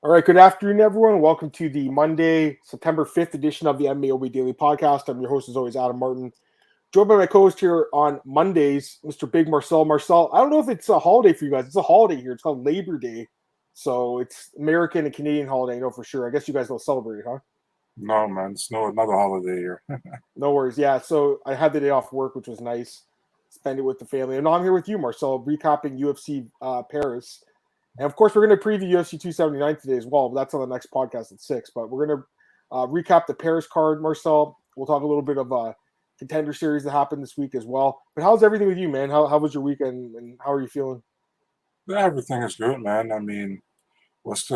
All right, good afternoon, everyone. Welcome to the Monday, September 5th edition of the MMAOB Daily Podcast. I'm your host, as always, Adam Martin. Joined by my co-host here on Mondays, Mr. Big Marcel. Marcel, I don't know if it's a holiday for you guys. It's a holiday here. It's called Labor Day. So it's American and Canadian holiday, I know for sure. I guess you guys don't celebrate it, huh? No, man. It's another holiday here. No worries. Yeah, so I had the day off work, which was nice. Spend it with the family. And now I'm here with you, Marcel, recapping UFC Paris. And of course, we're going to preview UFC 279 today as well. But that's on the next podcast at 6. But we're going to recap the Paris card, Marcel. We'll talk a little bit of a Contender series that happened this week as well. But how's everything with you, man? How was your weekend and how are you feeling? Yeah, everything is good, man. I mean, was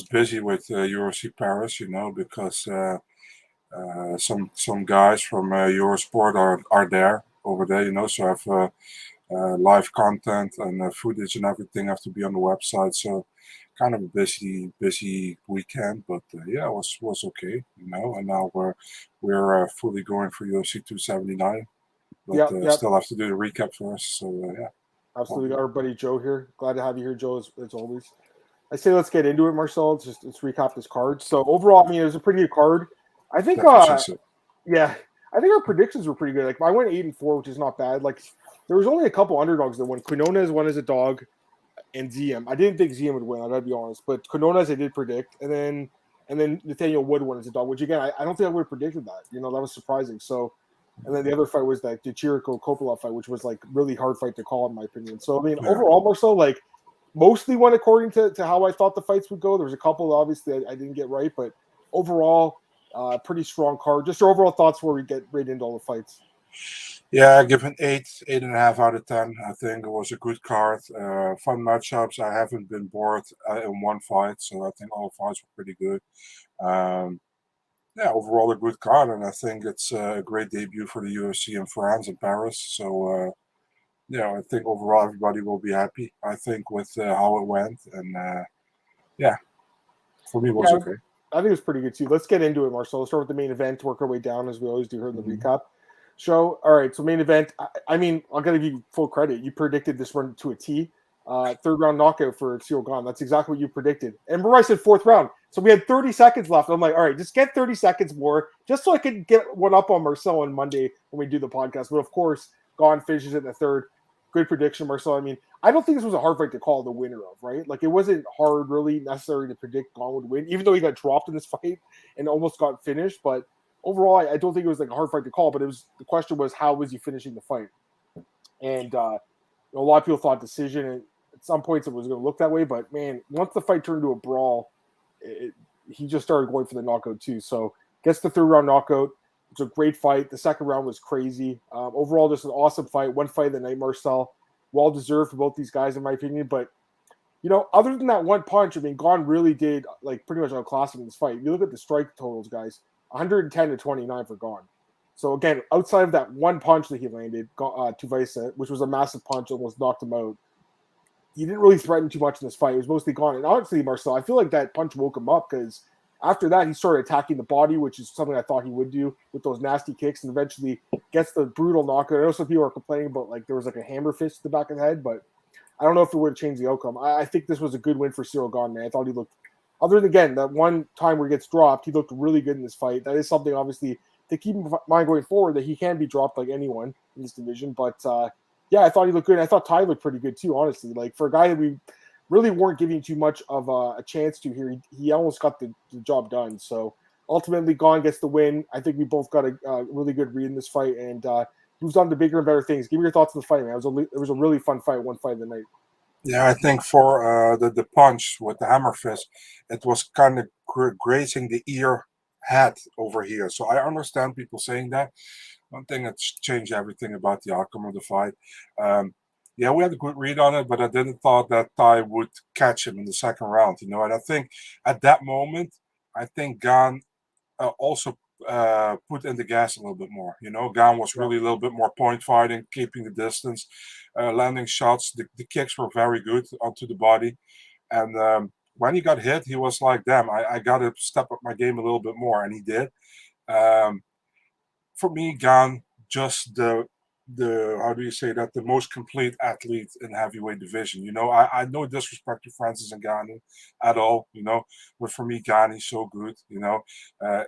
busy with UFC Paris, because some guys from Eurosport are there over there, So I have live content and footage and everything have to be on the website. So kind of a busy weekend, but yeah, it was okay, And now we're fully going for UFC 279, but Yep. still have to do the recap first. So yeah, Absolutely. Got our buddy Joe here. Glad to have you here, Joe, as always. I say let's get into it, Marcel. Let's recap this card. So overall, I mean, it was a pretty good card. I think yeah, I think our predictions were pretty good. Like I went 8-4, which is not bad. Like there was only a couple underdogs that won. Quinones won as a dog, and Ziem. I didn't think Ziem would win. I gotta be honest, but Quinones I did predict, and then Nathaniel Wood won as a dog, which again I don't think I would have predicted that. That was surprising. So, and then the other fight was that the Ciryl Gane fight, which was like really hard fight to call in my opinion. So I mean, overall, Marcel, like mostly went according to how I thought the fights would go. There was a couple obviously I didn't get right, but overall. Pretty strong card. Just your overall thoughts before we get right into all the fights. Yeah, I give an 8.5 out of 10. I think it was a good card. Fun matchups. I haven't been bored in one fight, so I think all fights were pretty good. Yeah, overall a good card, and I think it's a great debut for the UFC in France and Paris. So yeah, I think overall everybody will be happy. I think with how it went, and yeah, for me it was okay. I think it was pretty good too. Let's get into it, Marcel. Let's start with the main event, work our way down as we always do here in the recap show. All right, so main event. I mean, I'll give you full credit. You predicted this run to a T. Third round knockout for Ciryl Gane. That's exactly what you predicted. And remember, I said fourth round. So we had 30 seconds left. I'm like, all right, just get 30 seconds more, just so I could get one up on Marcel on Monday when we do the podcast. But of course, Gane finishes it in the third. Good prediction, Marcel. I mean, I don't think this was a hard fight to call the winner of, right? Like, it wasn't hard, really, necessary to predict Gane would win, even though he got dropped in this fight and almost got finished. But overall, I don't think it was like a hard fight to call. But the question was, how was he finishing the fight? And a lot of people thought decision, and at some points it was going to look that way. But man, once the fight turned into a brawl, he just started going for the knockout too. So gets the third round knockout. It's a great fight. The second round was crazy. Overall, just an awesome fight. One fight of the night, Marcel. Well deserved for both these guys, in my opinion. But, other than that one punch, I mean, Gane really did, like, pretty much outclass him in this fight. You look at the strike totals, guys, 110-29 for Gane. So, again, outside of that one punch that he landed, Tuivasa, which was a massive punch, almost knocked him out, he didn't really threaten too much in this fight. It was mostly Gane. And honestly, Marcel, I feel like that punch woke him up because after that, he started attacking the body, which is something I thought he would do with those nasty kicks, and eventually gets the brutal knockout. I know some people are complaining about, like, there was like a hammer fist to the back of the head, but I don't know if it would have changed the outcome. I think this was a good win for Ciryl Gane, man. I thought he looked, other than, again, that one time where he gets dropped, he looked really good in this fight. That is something, obviously, to keep in mind going forward, that he can be dropped like anyone in this division. But, yeah, I thought he looked good. I thought Tai looked pretty good, too, honestly. Like, for a guy that we really weren't giving too much of a chance to here. He almost got the job done. So ultimately, Gane gets the win. I think we both got a really good read in this fight, and moves on to bigger and better things. Give me your thoughts on the fight, man. It was a really fun fight, one fight of the night. Yeah, I think for the punch with the hammer fist, it was kind of grazing the ear head over here. So I understand people saying that. I don't think it's changed everything about the outcome of the fight. Yeah, we had a good read on it, but I didn't thought that Tai would catch him in the second round, And I think at that moment, I think Gane also put in the gas a little bit more. Gane was really a little bit more point fighting, keeping the distance, landing shots. The kicks were very good onto the body. And when he got hit, he was like, damn, I got to step up my game a little bit more. And he did. For me, Gane, just the how do you say that, the most complete athlete in heavyweight division. I no disrespect to Francis Ngannou at all, but for me, Gane's so good.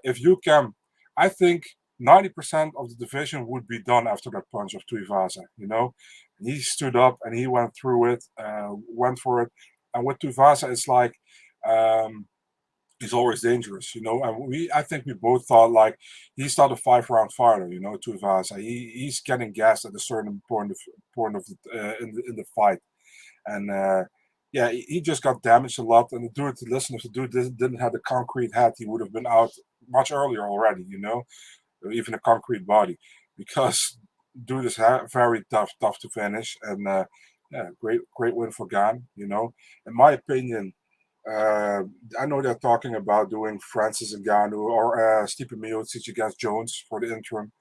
If you can, I think 90% of the division would be done after that punch of Tuivasa. He stood up and he went through it, went for it, and with Tuivasa, it's like. He's always dangerous, and I think we both thought like he's not a 5-round fighter, Tuivasa. He's getting gassed at a certain point of in the fight, and yeah, he just got damaged a lot. And if the dude didn't have the concrete head, he would have been out much earlier already, or even a concrete body, because dude is very tough to finish, and yeah, great win for Gane. In my opinion. I know they're talking about doing Francis Ngannou or Stipe Miocic against Jones for the interim.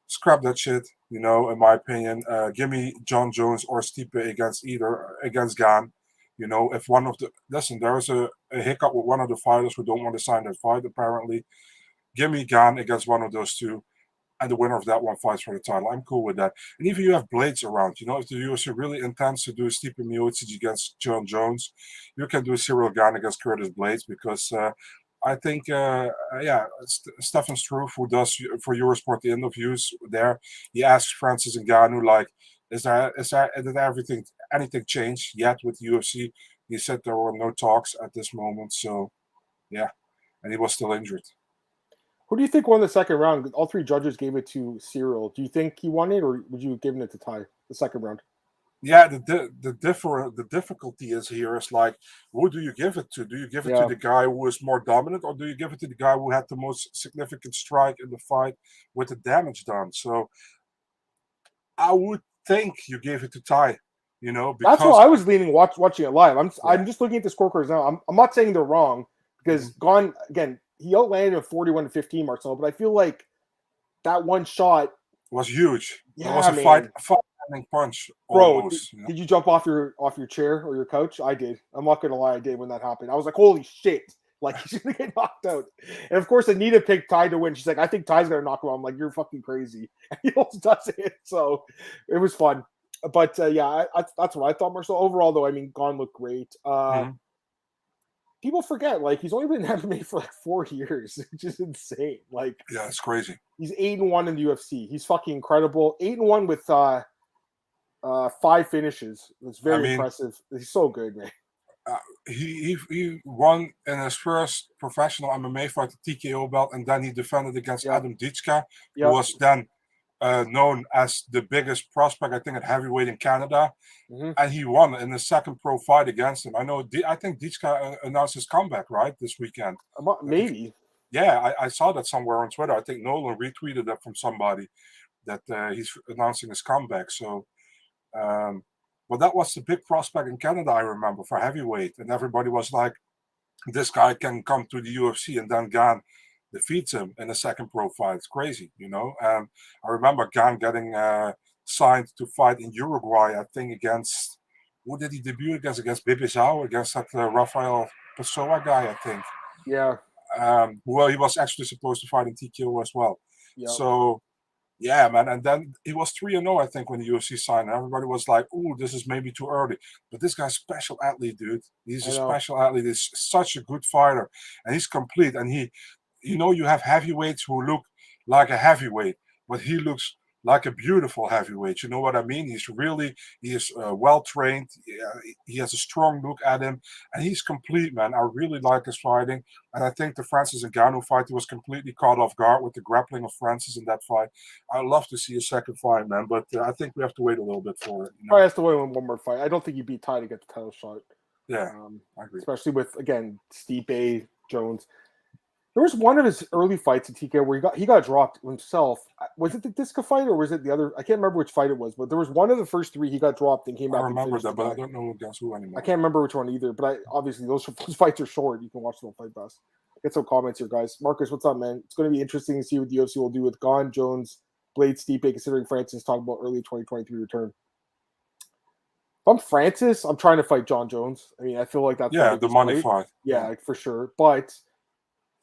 Scrap that shit, in my opinion. Give me John Jones or Stipe against Gane. If one of the there's a hiccup with one of the fighters who don't want to sign that fight, apparently. Give me Gane against one of those two, and the winner of that one fights for the title. I'm cool with that. And even you have blades around, if the UFC really intends to do Stipe Miocic against John Jones, you can do Ciryl Gane against Curtis Blades, because I think, Stefan Struve, who does for Eurosport the interviews there, he asked Francis Ngannou, like, did anything change yet with the UFC? He said there were no talks at this moment, so yeah, and he was still injured. Who do you think won the second round? All three judges gave it to Ciryl. Do you think he won it, or would you have given it to Tai the second round? Yeah, the difficulty is here is like, who do you give it to? Do you give it to the guy who is more dominant, or do you give it to the guy who had the most significant strike in the fight with the damage done? So I would think you gave it to Tai. Because that's what I was leaning watching it live. I'm just looking at the scorecards now. I'm not saying they're wrong, because Gane again, he outlanded a 41-15, Marcel, but I feel like that one shot was huge. Yeah, it was a fight-ending punch. Almost, bro, did you jump off your chair or your couch? I did. I'm not gonna lie, I did when that happened. I was like, holy shit. Like, he's gonna get knocked out. And of course, Anita picked Tai to win. She's like, I think Tai's gonna knock him out. I'm like, you're fucking crazy. And he also does it. So it was fun. But yeah, that's what I thought, Marcel. Overall, though, I mean, Gane looked great. People forget, like, he's only been in MMA for like 4 years, which is insane. Like, yeah, it's crazy. He's 8-1 in the UFC. He's fucking incredible. 8-1 with 5 finishes. It's very impressive. He's so good, man. He won in his first professional MMA fight, the TKO belt, and then he defended against Adam Ditschka, who was then known as the biggest prospect, I think, at heavyweight in Canada, and he won in the second pro fight against him. I think Ditschka announced his comeback this weekend. Maybe. Yeah, I saw that somewhere on Twitter. I think Nolan retweeted that from somebody that he's announcing his comeback. So, but that was the big prospect in Canada, I remember, for heavyweight, and everybody was like, "This guy can come to the UFC," and then Gane defeats him in a second pro fight. It's crazy, I remember Gane getting signed to fight in Uruguay, I think, against, who did he debut against? Against Bibisau, against that Rafael Pessoa guy, I think. Yeah. Well, he was actually supposed to fight in TKO as well. Yep. So, yeah, man. And then he was 3-0, I think, when the UFC signed. And everybody was like, "Ooh, this is maybe too early." But this guy's a special athlete, dude. He's a special athlete. He's such a good fighter. And he's complete. And you have heavyweights who look like a heavyweight, but he looks like a beautiful heavyweight. You know what I mean? He is well trained. He has a strong look at him, and he's complete, man. I really like his fighting, and I think the Francis Ngannou fight, he was completely caught off guard with the grappling of Francis in that fight. I'd love to see a second fight, man, but I think we have to wait a little bit for it. Probably has to wait one more fight. I don't think he beat Tai to get the title shot. Yeah, I agree. Especially with, again, Stipe, Jones. There was one of his early fights in TK where he got dropped himself. Was it the Disca fight or was it the other? I can't remember which fight it was, but there was one of the first 3 he got dropped and came back. I remember that, but I don't know against who anymore. I can't remember which one either, but obviously those fights are short. You can watch them on Fight Pass. Get some comments here, guys. Marcus, what's up, man? It's going to be interesting to see what the UFC will do with Gane, Jones, Blade, Stipe, considering Francis talked about early 2023 return. If I'm Francis, I'm trying to fight John Jones. I mean, I feel like that's the money fight. Yeah, for sure. But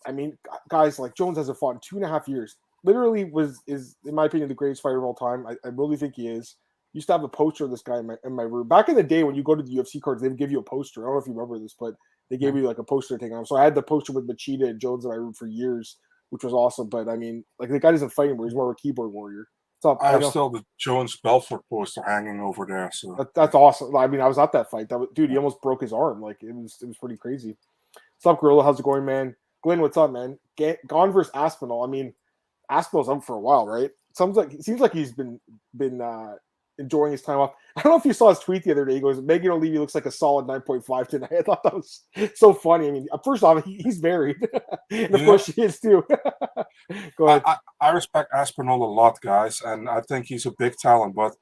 I mean, guys, like Jones hasn't fought in 2.5 years. literally is in my opinion the greatest fighter of all time. I really think he is. Used to have a poster of this guy in my room. Back in the day when you go to the UFC cards, they would give you a poster. I don't know if you remember this, but they gave you like a poster to take on. So I had the poster with Machida and Jones in my room for years, which was awesome. But I mean, like the guy doesn't fight anymore. He's more of a keyboard warrior. What's up? I have still the Jones Belfort poster hanging over there. So that's awesome. I mean, I was at that fight. Dude, he almost broke his arm. Like it was pretty crazy. What's up, Gorilla? How's it going, man? Glenn, what's up, man? Gone versus Aspinall. I mean, Aspinall's up for a while, right? It seems like he's been enjoying his time off. I don't know if you saw his tweet the other day. He goes, Megan O'Leary looks like a solid 9.5 tonight. I thought that was so funny. I mean, first off, he's married. And of course she is too. Go ahead. I respect Aspinall a lot, guys, and I think he's a big talent, but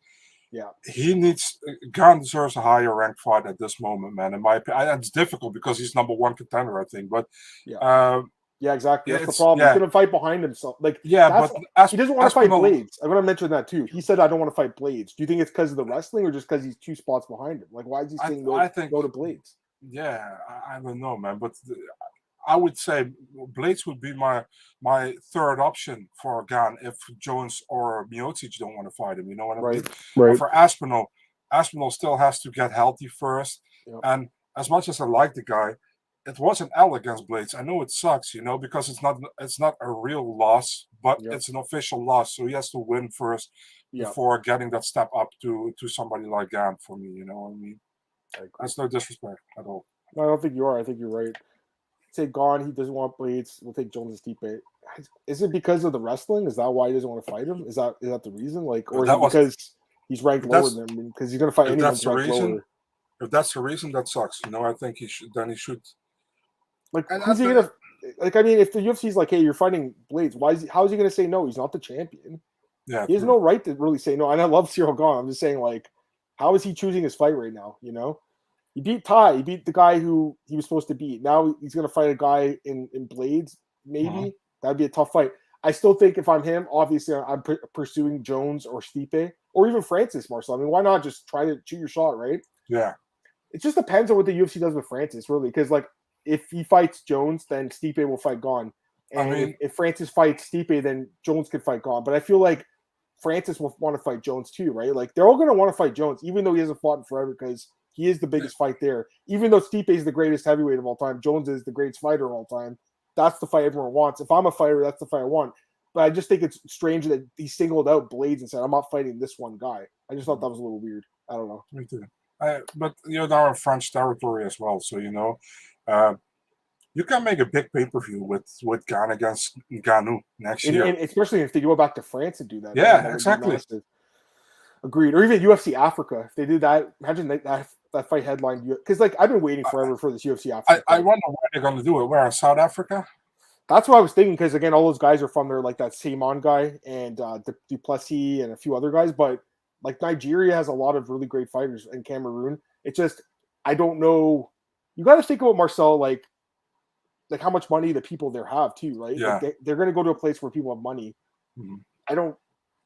yeah, Gane deserves a higher ranked fight at this moment, man. In my opinion, it's difficult because he's number one contender, I think. But yeah, exactly. That's the problem. He's going to fight behind himself. Like, he doesn't want to fight Blades. I'm going to mention that too. He said, "I don't want to fight Blades." Do you think it's because of the wrestling, or just because he's 2 spots behind him? Like, why is he saying go to Blades? Yeah, I don't know, man. But I would say Blades would be my third option for Gane if Jones or Miocic don't want to fight him. You know what I mean? Right. For Aspinall still has to get healthy first. Yep. And as much as I like the guy, it was an L against Blades. I know it sucks, because it's not a real loss, but it's an official loss. So he has to win first before getting that step up to somebody like Gane for me. You know what I mean? That's no disrespect at all. No, I don't think you are. I think you're right. Say Gane, he doesn't want Blades. We'll take Jones and Stipe. Is it because of the wrestling? Is that why he doesn't want to fight him? Is that the reason? Like, or is it because he's ranked lower than him? Because he's going to fight anyone ranked lower. If that's the reason, that sucks. I think he should. Like, who's he gonna? Like, I mean, if the UFC's like, "Hey, you're fighting Blades," how is he gonna say no? He's not the champion. Yeah, he has no right to really say no. And I love Ciryl Gane. I'm just saying, like, how is he choosing his fight right now? He beat Tai. He beat the guy who he was supposed to beat. Now he's gonna fight a guy in Blades. Maybe that'd be a tough fight. I still think if I'm him, obviously I'm pursuing Jones or Stipe or even Francis Marcel. I mean, why not just try to shoot your shot, right? Yeah. It just depends on what the UFC does with Francis, really, because like. If he fights Jones, then Stipe will fight Gane. And if Francis fights Stipe, then Jones could fight Gane. But I feel like Francis will want to fight Jones too, right? Like they're all going to want to fight Jones, even though he hasn't fought in forever because he is the biggest fight there. Even though Stipe is the greatest heavyweight of all time, Jones is the greatest fighter of all time. That's the fight everyone wants. If I'm a fighter, that's the fight I want. But I just think it's strange that he singled out Blades and said, "I'm not fighting this one guy." I just thought that was a little weird. I don't know. Me too. But you're now in French territory as well, so you can make a big pay-per-view with Gane against Ganu next year. And especially if they go back to France and do that. Yeah, exactly. Agreed. Or even UFC Africa. If they did that, imagine that fight headline. Because, like, I've been waiting forever for this UFC Africa. I wonder where they're going to do it. Where, in South Africa? That's what I was thinking, because, again, all those guys are from there, like that Simon guy and Duplessis and a few other guys. But, like, Nigeria has a lot of really great fighters in Cameroon. It's just, I don't know. You got to think about Marcel, like how much money the people there have too, right? Yeah. Like they're going to go to a place where people have money. Mm-hmm. I don't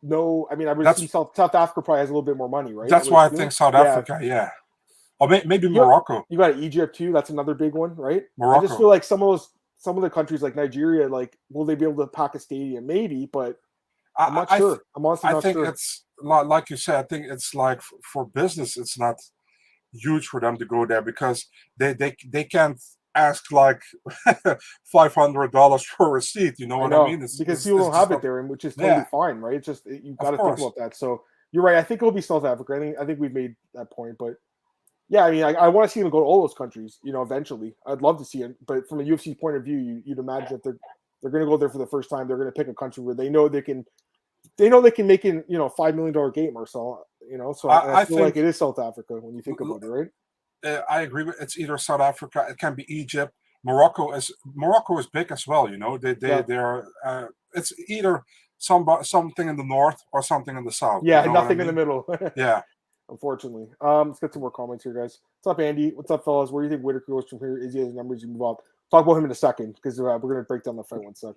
know. I mean, I would assume South Africa probably has a little bit more money, right? That's why I think South Africa, yeah. Or maybe Morocco. You got Egypt too. That's another big one, right? Morocco. I just feel like some of the countries like Nigeria, like, will they be able to pack a stadium? Maybe, but I'm not sure. I'm honestly not sure. I think it's like you said. I think it's like for business, it's not huge for them to go there because they can't ask like $500 for a seat. You know what I mean? Because people don't have it there, and which is totally fine, right? It's just you've got to think about that. So you're right. I think it'll be South Africa. I think we've made that point, but yeah, I mean, I want to see them go to all those countries. Eventually, I'd love to see it. But from a UFC point of view, you'd imagine if they're going to go there for the first time, they're going to pick a country where they know they can make in $5 million gate, Marcel. So I feel like it is South Africa when you think about it, right? I agree with it's either South Africa, it can be Egypt. Morocco is big as well. They're it's either something in the north or something in the south. Yeah, nothing in the middle. Yeah, unfortunately. Let's get some more comments here, guys. What's up, Andy? What's up, fellas? Where do you think Whittaker goes from here? Is he has numbers? You move up. Talk about him in a second because we're going to break down the fight one sec.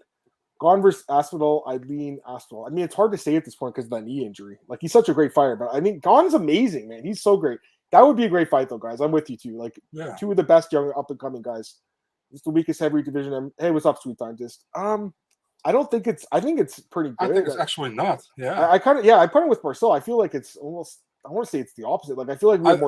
Gane versus Aspinall, I'd lean Aspinall. I mean, it's hard to say at this point because of that knee injury. Like, he's such a great fighter, but I mean, Gane's amazing, man. He's so great. That would be a great fight, though, guys. I'm with you, too. Like, two of the best young up-and-coming guys. It's the weakest heavyweight division. Hey, what's up, Sweet Time? I don't think it's. I think it's pretty I good. think it's actually not. Yeah. I kind of I put it with Marcel. I feel like it's almost. I want to say it's the opposite. Like I feel like we have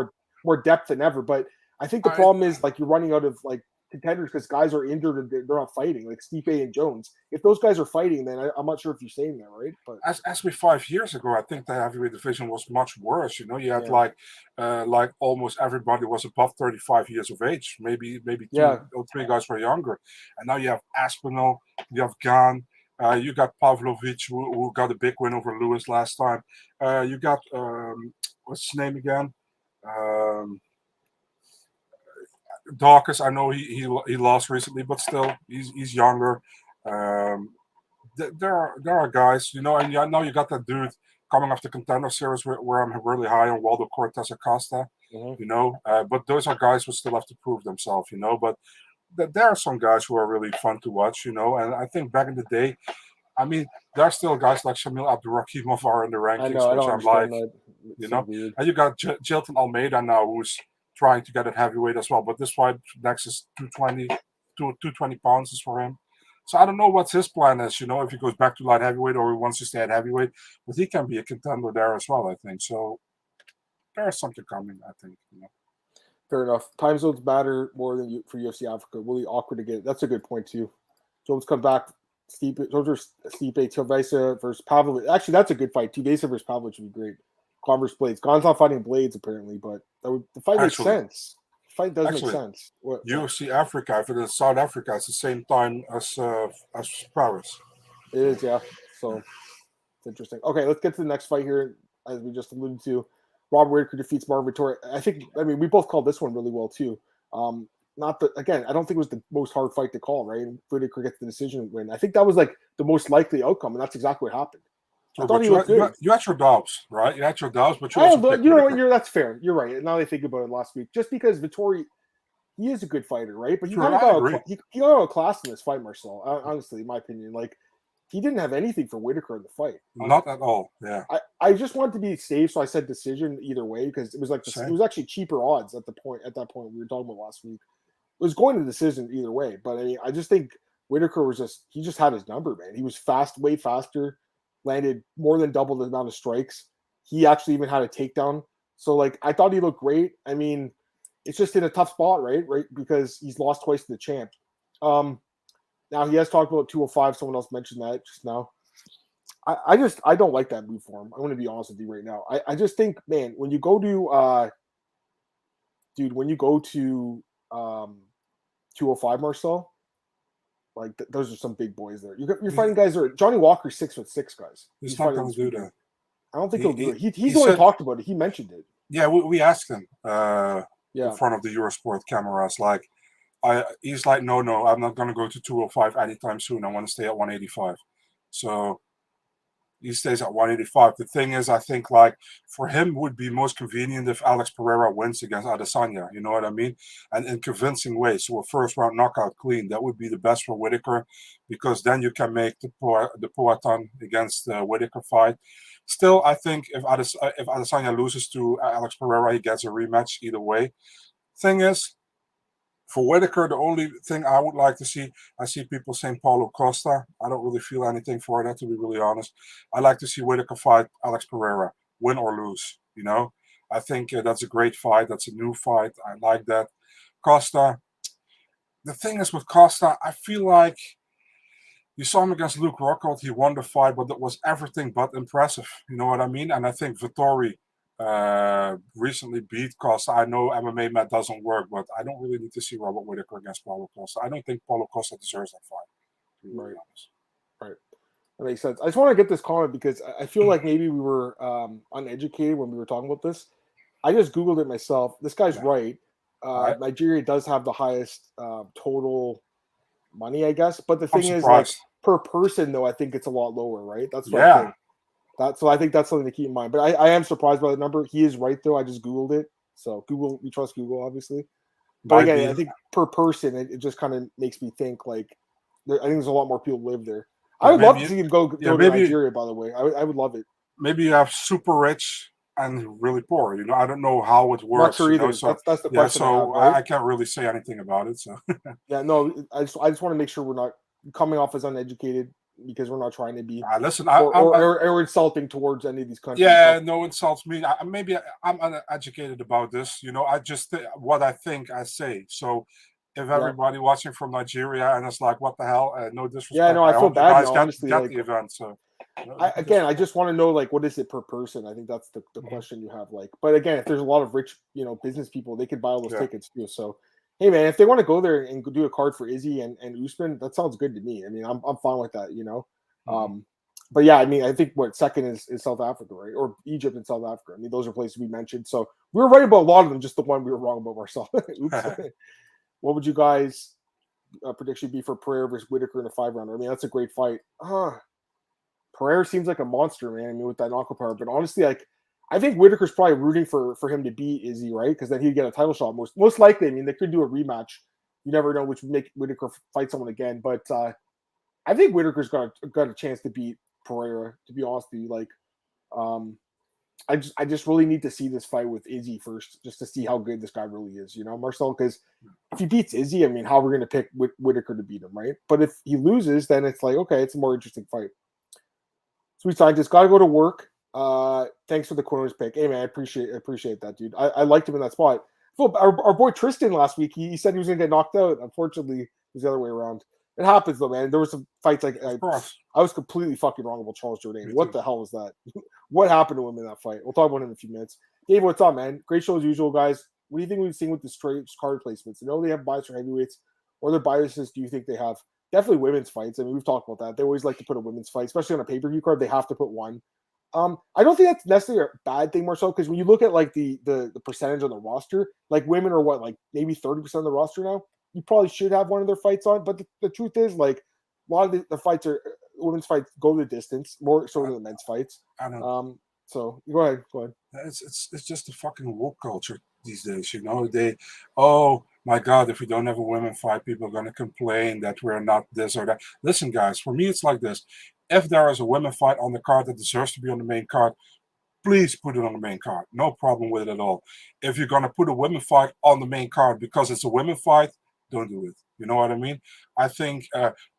more depth than ever. But I think the problem is like you're running out of like contenders because guys are injured and they're not fighting. Like Stipe and Jones. If those guys are fighting, then I'm not sure if you're saying that right. But as we 5 years ago, I think the heavyweight division was much worse. You know, you had like almost everybody was above 35 years of age. Maybe two or three guys were younger, and now you have Aspinall, you have Gane. You got Pavlovich, who got a big win over Lewis last time. You got what's his name again? Dawkins. I know he lost recently, but still he's younger. There are guys, you know, and now you got that dude coming off the Contender series where I'm really high on Waldo Cortez Acosta. You know, but those are guys who still have to prove themselves. You know, but there are some guys who are really fun to watch. You know, and I think back in the day, I mean, there are still guys like Shamil Abdurakhimov are in the rankings, which I'm like, you know, so and you got Jilton Almeida now who's trying to get at heavyweight as well. But this fight next is 220 pounds is for him. So I don't know what his plan is, you know, if he goes back to light heavyweight or he wants to stay at heavyweight. But he can be a contender there as well, I think. So there's something coming, I think. You know. Fair enough. Time zones matter more than for UFC Africa. Really awkward to get. That's a good point too. Jones come back. Stipe Tuivasa versus Pavlovich. Actually, that's a good fight. Tuivasa versus Pavlovich would be great. Converse Blades. Gane's not fighting Blades apparently, but the fight makes sense. The fight does make sense. UFC Africa, if it is South Africa, it's the same time as Paris. It is, yeah. So it's interesting. Okay, let's get to the next fight here. As we just alluded to, Robert Whittaker defeats Marvin Vettori. I mean, we both called this one really well too. I don't think it was the most hard fight to call, right? Whittaker gets the decision win. I think that was like the most likely outcome, and that's exactly what happened. I thought you had your doubts, right? You had your doubts, but you know what? That's fair. You're right. Now that I think about it last week, just because Vettori, he is a good fighter, right? But he got out of class in this fight, Marcel. Honestly, in my opinion, like he didn't have anything for Whittaker in the fight. Not at all. Yeah. I just wanted to be safe, so I said decision either way because it was like it was actually cheaper odds at that point we were talking about last week. It was going to decision either way, but I mean, I just think Whittaker he just had his number, man. He was fast, way faster, landed more than double the amount of strikes. He actually even had a takedown. So, like, I thought he looked great. I mean, it's just in a tough spot, right? Because he's lost twice to the champ. Now, he has talked about 205. Someone else mentioned that just now. I don't like that move for him. I'm going to be honest with you right now. I just think, man, when you go to 205, Marcel, like those are some big boys there. You're fighting guys that are Johnny Walker's 6'6" guys. He's not going to do that. I don't think he'll do it. He's only talked about it. He mentioned it. Yeah, we asked him in front of the Eurosport cameras. Like, he's like, no, I'm not going to go to 205 anytime soon. I want to stay at 185. So he stays at 185. The thing is, I think like for him would be most convenient if Alex Pereira wins against Adesanya. You know what I mean? And in convincing ways. So a first round knockout clean, that would be the best for Whittaker because then you can make the Poatan against the Whittaker fight. Still, I think if Adesanya loses to Alex Pereira, he gets a rematch either way. Thing is, for Whittaker, the only thing I would like to see, I see people saying Paulo Costa. I don't really feel anything for that, to be really honest. I like to see Whittaker fight Alex Pereira, win or lose, you know. I think that's a great fight. That's a new fight. I like that. Costa, the thing is with Costa, I feel like you saw him against Luke Rockhold. He won the fight, but that was everything but impressive. You know what I mean? And I think Vettori recently beat Costa. I know MMA mat doesn't work, but I don't really need to see Robert Whittaker against Paulo Costa. I don't think Paulo Costa deserves that fight, to be very honest. Right. That makes sense. I just want to get this comment because I feel like maybe we were uneducated when we were talking about this. I just Googled it myself. This guy's right. Nigeria does have the highest total money, I guess. But the thing is, like, per person, though, I think it's a lot lower, right? That's what I think. So I think that's something to keep in mind. But I am surprised by the number. He is right, though. I just Googled it. So we trust Google, obviously. But again, I think per person, it just kind of makes me think, like, I think there's a lot more people live there. I would love to see him go to Nigeria, by the way. I would love it. Maybe you have super rich and really poor. You know, I don't know how it works. Not sure either. So, that's the question. So I have, right? I can't really say anything about it. So yeah, no, I just want to make sure we're not coming off as uneducated. because we're not trying to be listen, or insulting towards any of these countries. Yeah, no insults me. Maybe I'm uneducated about this. I just what I think I say. So if everybody watching from Nigeria and it's like, what the hell? No disrespect. Yeah, no, I feel bad now, honestly. Get the event. So I just want to know, like, what is it per person? I think that's the question you have. Like, but again, if there's a lot of rich, business people, they could buy all those tickets too. So, hey, man, if they want to go there and do a card for Izzy and Usman, that sounds good to me. I mean, I'm fine with that. But yeah, I mean, I think second is South Africa, right? Or Egypt and South Africa. I mean, those are places we mentioned. So we were right about a lot of them, just the one we were wrong about Marcel. Oops. What would you guys prediction be for Pereira versus Whittaker in a 5-rounder? I mean, that's a great fight. Pereira seems like a monster, man. I mean, with that knockout power. But honestly, like, I think Whittaker's probably rooting for him to beat Izzy, right? Because then he'd get a title shot most likely. I mean, they could do a rematch. You never know, which would make Whittaker fight someone again. But I think Whittaker's got a chance to beat Pereira, to be honest with you. Like, I just really need to see this fight with Izzy first, just to see how good this guy really is, Marcel. Because if he beats Izzy, I mean, how we're going to pick Whittaker to beat him, right? But if he loses, then it's like, okay, it's a more interesting fight. Sweet scientist, got to go to work. Thanks for the corners pick. Hey, man, I appreciate that, dude. I liked him in that spot. Our boy Tristan last week, he said he was going to get knocked out. Unfortunately, it was the other way around. It happens, though, man. There were some fights I was completely fucking wrong about Charles Jourdain. What the hell was that? What happened to him in that fight? We'll talk about it in a few minutes. Dave, what's up, man? Great show as usual, guys. What do you think we've seen with the straight card placements? I know they have bias for heavyweights. What other biases do you think they have? Definitely women's fights. I mean, we've talked about that. They always like to put a women's fight, especially on a pay-per-view card. They have to put one. I don't think that's necessarily a bad thing, Marcel, because when you look at like the percentage on the roster, like women are like maybe 30% of the roster now. You probably should have one of their fights on, but the truth is, like, a lot of the fights women's fights go the distance more so than the men's fights. I know. So go ahead. It's just a fucking woke culture these days, They, oh my God, if we don't have a women fight, people are going to complain that we're not this or that. Listen, guys, for me, it's like this. If there is a women fight on the card that deserves to be on the main card, please put it on the main card. No problem with it at all. If you're going to put a women fight on the main card because it's a women fight, don't do it. You know what I mean? I think,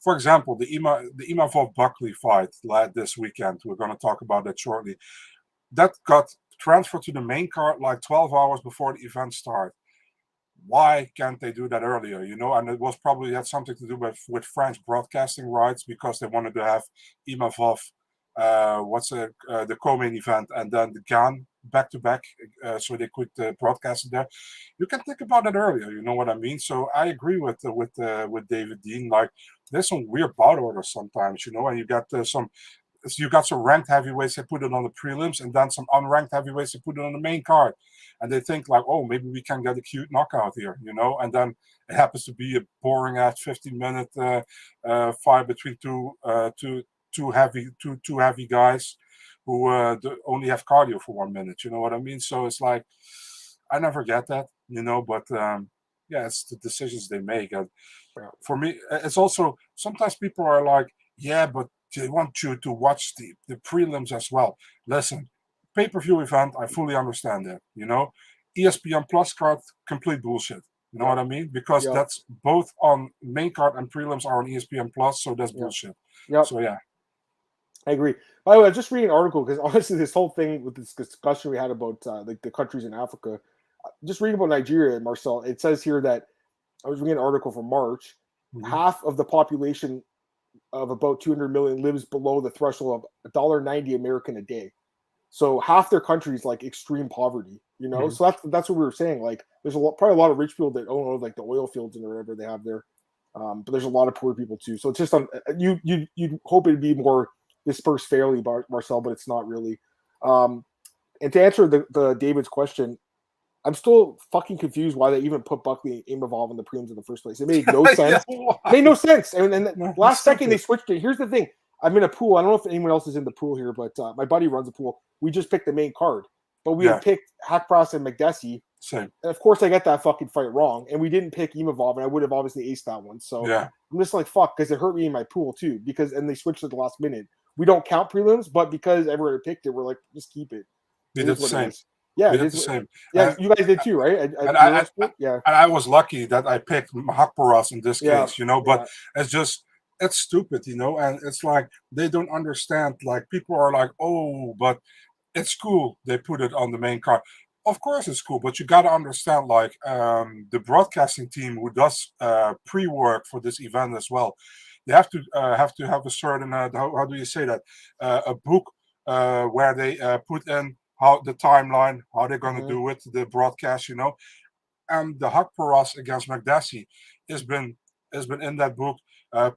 for example, the Imavov Buckley fight this weekend, we're going to talk about that shortly, that got transferred to the main card like 12 hours before the event started. Why can't they do that earlier? And it was probably had something to do with French broadcasting rights, because they wanted to have Imavov, the co-main event, and then the Gane back-to-back, so they could broadcast it there. You can think about it earlier, you know what I mean? So I agree with David Dean. Like, there's some weird bout orders sometimes, and you got some ranked heavyweights that put it on the prelims, and then some unranked heavyweights that put it on the main card. And they think like, oh, maybe we can get a cute knockout here, and then it happens to be a boring ass 15-minute fight between two heavy guys who only have cardio for 1 minute. You know what I mean? So it's like, I never get that, but it's the decisions they make. And for me, it's also, sometimes people are like, yeah, but they want you to watch the prelims as well. Listen, pay-per-view event, I fully understand that, ESPN Plus card, complete bullshit. You know what I mean? Because that's both on main card and prelims are on ESPN Plus, so that's bullshit. Yep. So yeah. I agree. By the way, I was just reading an article, because honestly, this whole thing with this discussion we had about like the countries in Africa, just reading about Nigeria, Marcel, it says here that I was reading an article from March. Half of the population of about 200 million lives below the threshold of $1.90 American a day. So half their country is like extreme poverty, So that's what we were saying. Like, there's probably a lot of rich people that own like the oil fields and whatever they have there, but there's a lot of poor people too. So it's just you'd hope it'd be more dispersed fairly, Marcel, but it's not really. And to answer the David's question, I'm still fucking confused why they even put Buckley and Imavov in the prelims in the first place. It made no sense. It made no sense. And then last second they switched it. Here's the thing. I'm in a pool. I don't know if anyone else is in the pool here, but my buddy runs a pool. We just picked the main card. But we had picked Hackbrass and McDessie. Same. And of course I got that fucking fight wrong. And we didn't pick Imavov, and I would have obviously aced that one. So I'm just like, fuck, because it hurt me in my pool too. And they switched at the last minute. We don't count prelims, but because everyone had picked it, we're like, just keep it. They did the same. Yeah, it's the same. Yeah, you guys did too, right? And I was lucky that I picked Hackbrass in this case, but it's just it's stupid, and it's like they don't understand. Like people are like, oh, but it's cool. They put it on the main card. Of course, it's cool, but you got to understand, like the broadcasting team who does pre-work for this event as well. They have a certain how do you say that a book where they put in how the timeline, how they're going to Mhm. do it, the broadcast, and the Hakparas against Magdassi has been in that book.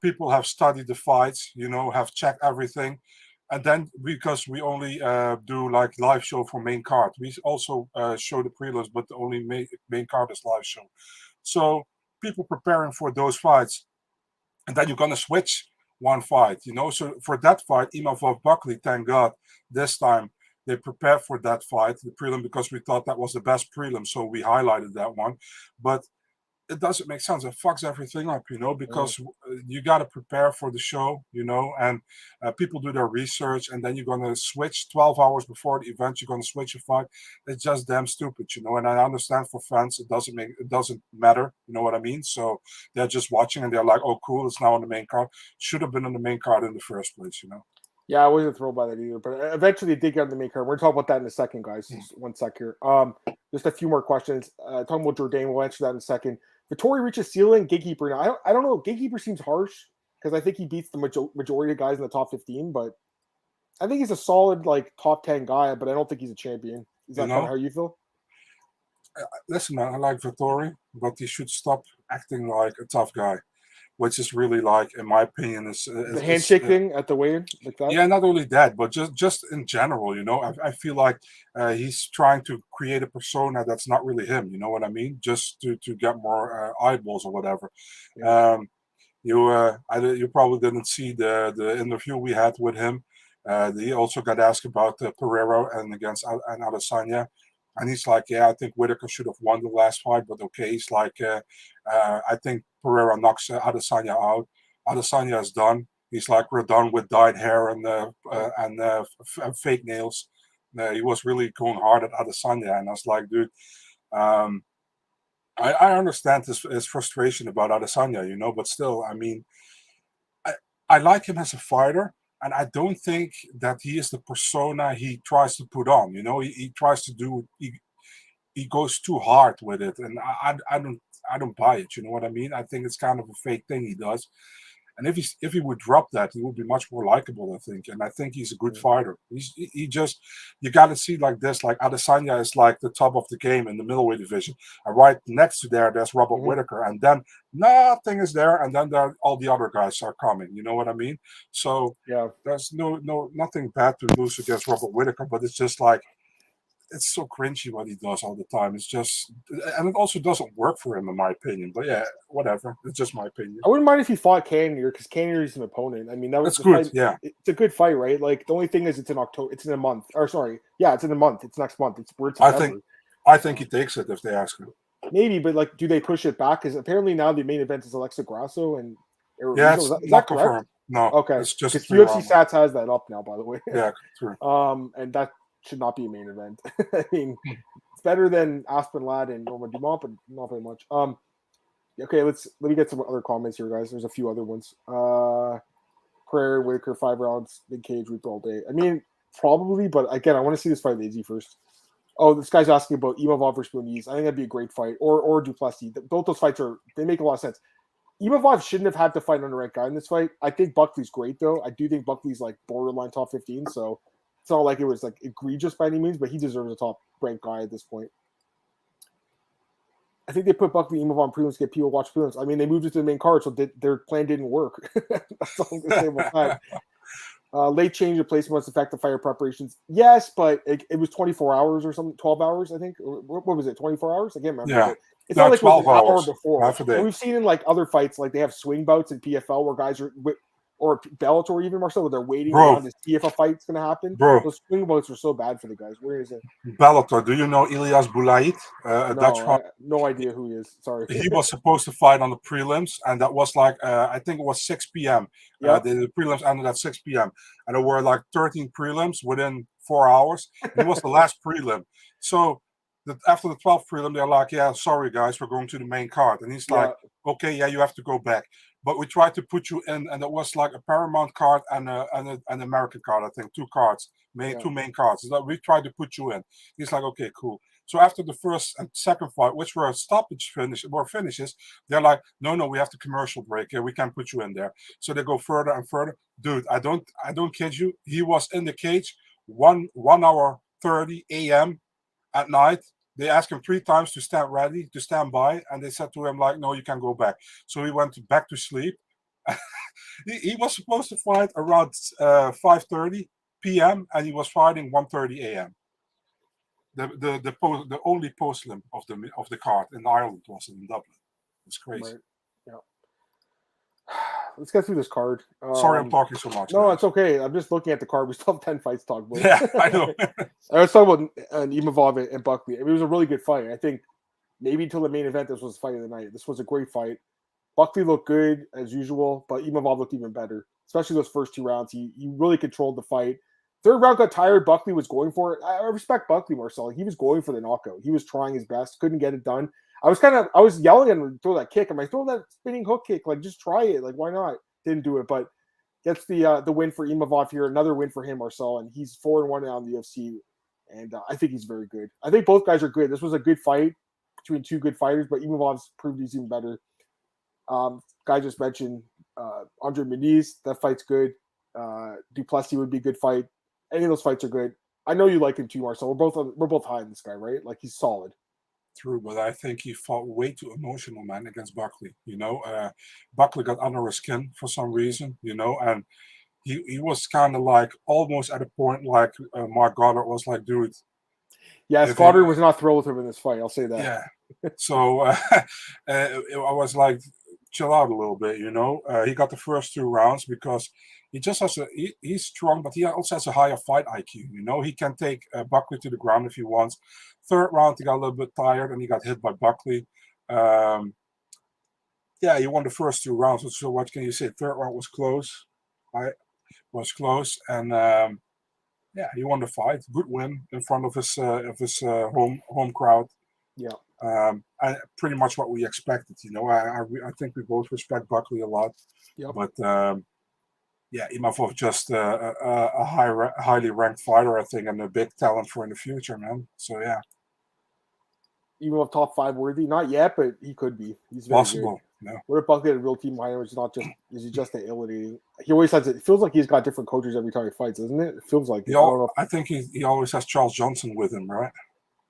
People have studied the fights, have checked everything, and then because we only do like live show for main card, we also show the prelims, but the only main card is live show. So people preparing for those fights, and then you're gonna switch one fight, So for that fight, Imavov Buckley, thank God, this time they prepared for that fight, the prelim, because we thought that was the best prelim, so we highlighted that one. But it doesn't make sense. It fucks everything up, because you got to prepare for the show, and people do their research, and then you're going to switch 12 hours before the event. You're going to switch a fight. It's just damn stupid, And I understand for fans, it doesn't matter. You know what I mean? So they're just watching and they're like, oh, cool, it's now on the main card. Should have been on the main card in the first place. Yeah, I wasn't thrilled by that either. But eventually, they did get on the main card. We're talking about that in a second, guys. Just 1 sec here. Just a few more questions. Talking about Jourdain, we'll answer that in a second. Vettori reaches ceiling. Gatekeeper. Now, I don't know. Gatekeeper seems harsh because I think he beats the majority of guys in the top 15. But I think he's a solid top 10 guy. But I don't think he's a champion. Is that kind of how you feel? Listen, man, I like Vettori, but he should stop acting like a tough guy. Which is really in my opinion, is the handshake thing at the weigh-in, like that. Yeah, not only that, but just in general, I feel like he's trying to create a persona that's not really him. You know what I mean? Just to get more eyeballs or whatever. Yeah. You probably didn't see the interview we had with him. He also got asked about Pereira and against and Adesanya. And he's like, yeah, I think Whittaker should have won the last fight, but okay. He's like, I think Pereira knocks Adesanya out. Adesanya is done. He's like, we're done with dyed hair and fake nails. He was really going hard at Adesanya, and I was like, dude, I understand his frustration about Adesanya, but still, I mean, I like him as a fighter. And I don't think that he is the persona he tries to put on. He tries to do. He goes too hard with it, and I don't buy it. You know what I mean? I think it's kind of a fake thing he does. And if he would drop that, he would be much more likable, I think. And I think he's a good fighter. You got to see like this. Like Adesanya is like the top of the game in the middleweight division. And right next to there's Robert Whittaker, and then nothing is there, and then all the other guys are coming. You know what I mean? So yeah, there's nothing bad to lose against Robert Whittaker, but it's just like, it's so cringy what he does all the time. It's just, and it also doesn't work for him, in my opinion. But yeah, whatever. It's just my opinion. I wouldn't mind if he fought Cannonier because Cannonier is an opponent. I mean, that was good. Fight. Yeah, it's a good fight, right? Like the only thing is, it's in October. It's in a month. Or sorry, yeah, it's in a month. It's next month. We're in September. I think he takes it if they ask him. Maybe, but do they push it back? Because apparently now the main event is Alexa Grasso and yeah, it's is that correct? No, okay, it's just because UFC Stats has that up now, by the way. Yeah, true. And that should not be a main event. I mean, it's better than Aspen Ladd and Norma Dumont, but not very much. Okay, let me get some other comments here, guys. There's a few other ones. Prayer, Whittaker, 5 rounds, big cage, reap all day. I mean, probably, but again, I want to see this fight lazy first. Oh, this guy's asking about Imavov versus Muniz. I think that'd be a great fight. Or Duplessis. Both those fights they make a lot of sense. Imavov shouldn't have had to fight an unranked guy in this fight. I think Buckley's great, though. I do think Buckley's like borderline top 15, so it's not like it was like egregious by any means, but he deserves a top ranked guy at this point. I think they put Buckley and Imavov on prelims to get people to watch prelims. I mean, they moved it to the main card, so their plan didn't work. That's all I'm going to say about that. Late change of placement must affect the fighter preparations. Yes, but it was 24 hours or something, 12 hours, I think. What was it, 24 hours? I can't remember. Yeah. It's not like it was an hour before. Half a day. We've seen in like other fights, like they have swing bouts in PFL where guys are, or Bellator even, Marcel, where they're waiting around to see if a fight's going to happen. Bro. Those swing bouts are so bad for the guys. Where is it? Bellator. Do you know Ilyas Boulait? No idea who he is. Sorry. He was supposed to fight on the prelims, and that was like, I think it was 6 p.m. Yep. The prelims ended at 6 p.m. And there were like 13 prelims within 4 hours. He was the last prelim. So after the 12th prelim, they're like, yeah, sorry, guys, we're going to the main card. And he's like, okay, yeah, you have to go back. But we tried to put you in, and it was like a Paramount card and an American card, I think, two cards, two main cards. So we tried to put you in. He's like, okay, cool. So after the first and second fight, which were finishes, they're like, no, we have to commercial break. We can't put you in there. So they go further and further. Dude, I don't kid you. He was in the cage 1 hour 30 a.m. at night. They asked him 3 times to stand ready, to stand by, and they said to him like, no, you can go back. So he went back to sleep. he was supposed to fight around 5:30 p.m. and he was fighting 1:30 a.m. The only post-limb of the card in Ireland was in Dublin. It's crazy. Right. Yeah. Let's get through this card. Sorry, I'm talking so much. No, it's okay. I'm just looking at the card. We still have 10 fights to talk about. Yeah, I know. I was talking about Imavov and Buckley. It was a really good fight. I think maybe until the main event, this was the fight of the night. This was a great fight. Buckley looked good as usual, but Imavov looked even better, especially those first 2 rounds. He really controlled the fight. 3rd round got tired. Buckley was going for it. I respect Buckley, Marcel. He was going for the knockout. He was trying his best. Couldn't get it done. I was yelling at him to throw that kick. I'm like, throw that spinning hook kick. Like, just try it. Like, why not? Didn't do it, but gets the win for Imavov here. Another win for him, Marcel, and he's 4-1 now in the UFC. And I think he's very good. I think both guys are good. This was a good fight between 2 good fighters, but Imavov's proved he's even better. Guy just mentioned Andre Muniz. That fight's good. Duplessis would be a good fight. Any of those fights are good. I know you like him too, Marcel. We're both high on this guy, right? Like, he's solid. True, but I think he fought way too emotional, man, against Buckley. Buckley got under his skin for some reason, and he was kind of like almost at a point like Mark Goddard was like, dude. Yes, Goddard was not thrilled with him in this fight. I'll say that. Yeah. So I was like, chill out a little bit, He got the first 2 rounds because he just has he's strong, but he also has a higher fight IQ. He can take Buckley to the ground if he wants. 3rd round, he got a little bit tired and he got hit by Buckley. He won the first 2 rounds. So what can you say? 3rd round was close. And he won the fight. Good win in front of his home crowd. Yeah. And pretty much what we expected. I think we both respect Buckley a lot. Yep. But Imavov just a highly ranked fighter, I think, and a big talent for in the future, man. So yeah. Imavov top 5 worthy, not yet, but he could be. He's very possible. Good. Yeah. What if Buckley had a real team behind him? Is he just eliminating? He always has it. It feels like he's got different coaches every time he fights, doesn't it? It feels like. I think he always has Charles Johnson with him, right?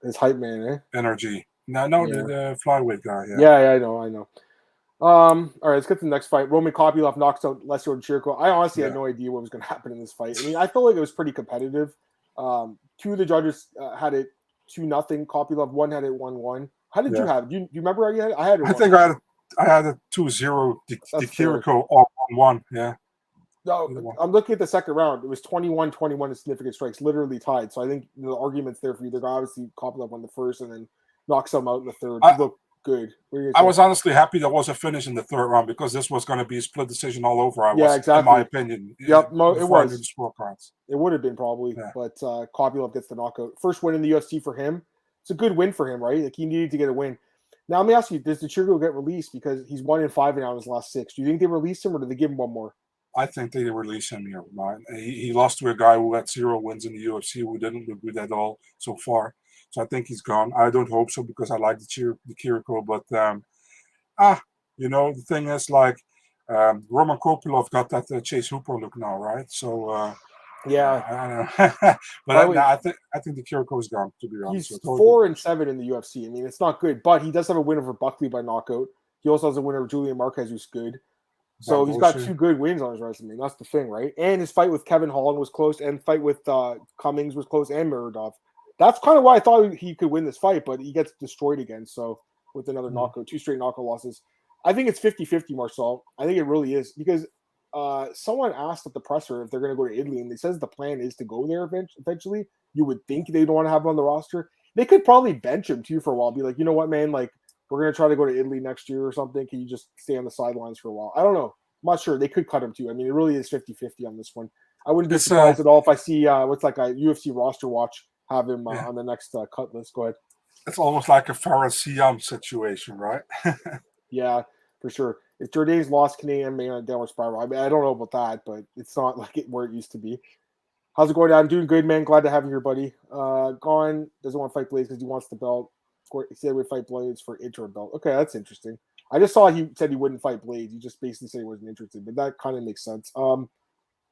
His hype man, eh? Energy. No, the flyweight guy. Yeah, I know. All right, let's get to the next fight. Roman Kopylov knocks out Nassourdine. I honestly had no idea what was going to happen in this fight. I mean, I felt like it was pretty competitive. 2 of the judges had it 2-0. Kopylov, 1 had it 1-1. How did you have it? Do you remember how you had it? I had it. I think I had a 2-0 Kiriko on 1. Yeah. No, I'm looking at the second round. It was 21-21 in significant strikes, literally tied. So I think the argument's there for either. Obviously, Kopylov won the first and then knocks him out in the third. He looked good. I was honestly happy there was a finish in the 3rd round because this was going to be a split decision all over. Exactly. In my opinion. Yep, it was. The scorecards. It would have been probably, but Kopylov gets the knockout. First win in the UFC for him. It's a good win for him, right? Like, he needed to get a win. Now, let me ask you, does the Ciryl get released because he's 1-5 now in his last 6? Do you think they release him or do they give him one more? I think they release him here, man. He lost to a guy who had 0 wins in the UFC who didn't look good at all so far. So I think he's gone. I don't hope so because I like the Kiriko, but the thing is, like, Roman Kopylov got that Chase Hooper look now, right? So I don't know. But I think the Kiriko is gone, to be honest. He's 4-7 in the UFC. I mean, it's not good, but he does have a win over Buckley by knockout. He also has a win over Julian Marquez, who's good. So he's got 2 good wins on his resume. That's the thing, right? And his fight with Kevin Holland was close, and fight with Cummings was close, and Muradov. That's kind of why I thought he could win this fight, but he gets destroyed again. So with another knockout, 2 straight knockout losses. I think it's 50-50, Marcel. I think it really is because someone asked at the presser if they're going to go to Italy, and they says the plan is to go there eventually. You would think they don't want to have him on the roster. They could probably bench him too for a while. Be like, you know what, man, like, we're going to try to go to Italy next year or something. Can you just stay on the sidelines for a while? I don't know. I'm not sure. They could cut him too. I mean, it really is 50-50 on this one. I wouldn't be surprised at all if I see what's like a UFC roster watch have him on the next cut list. Go ahead. It's almost like a Faraz Siam situation, right? Yeah. for sure. If Jourdain's lost Canadian MMA on a downward spiral, I mean, I don't know about that, but it's not like where it used to be. How's it going down? Doing good, man. Glad to have you here, buddy. Gone doesn't want to fight Blades because he wants the belt. He said he would fight Blades for interim belt. Okay, that's interesting. I just saw he said he wouldn't fight Blades. He just basically said he wasn't interested, but that kind of makes sense.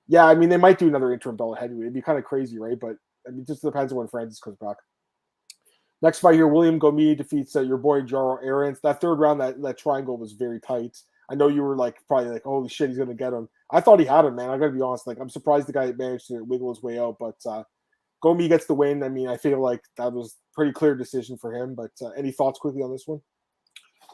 Yeah, I mean, they might do another interim belt heavyweight. It'd be kind of crazy, right? But I mean, it just depends on when Francis comes back. Next fight here, William Gomi defeats your boy Jaro Aarons. That third round, that triangle was very tight. I know you were probably like, holy shit, he's gonna get him. I thought he had him, man. I gotta be honest. I'm surprised the guy managed to wiggle his way out, but Gomi gets the win. I mean, I feel like that was a pretty clear decision for him. But any thoughts quickly on this one?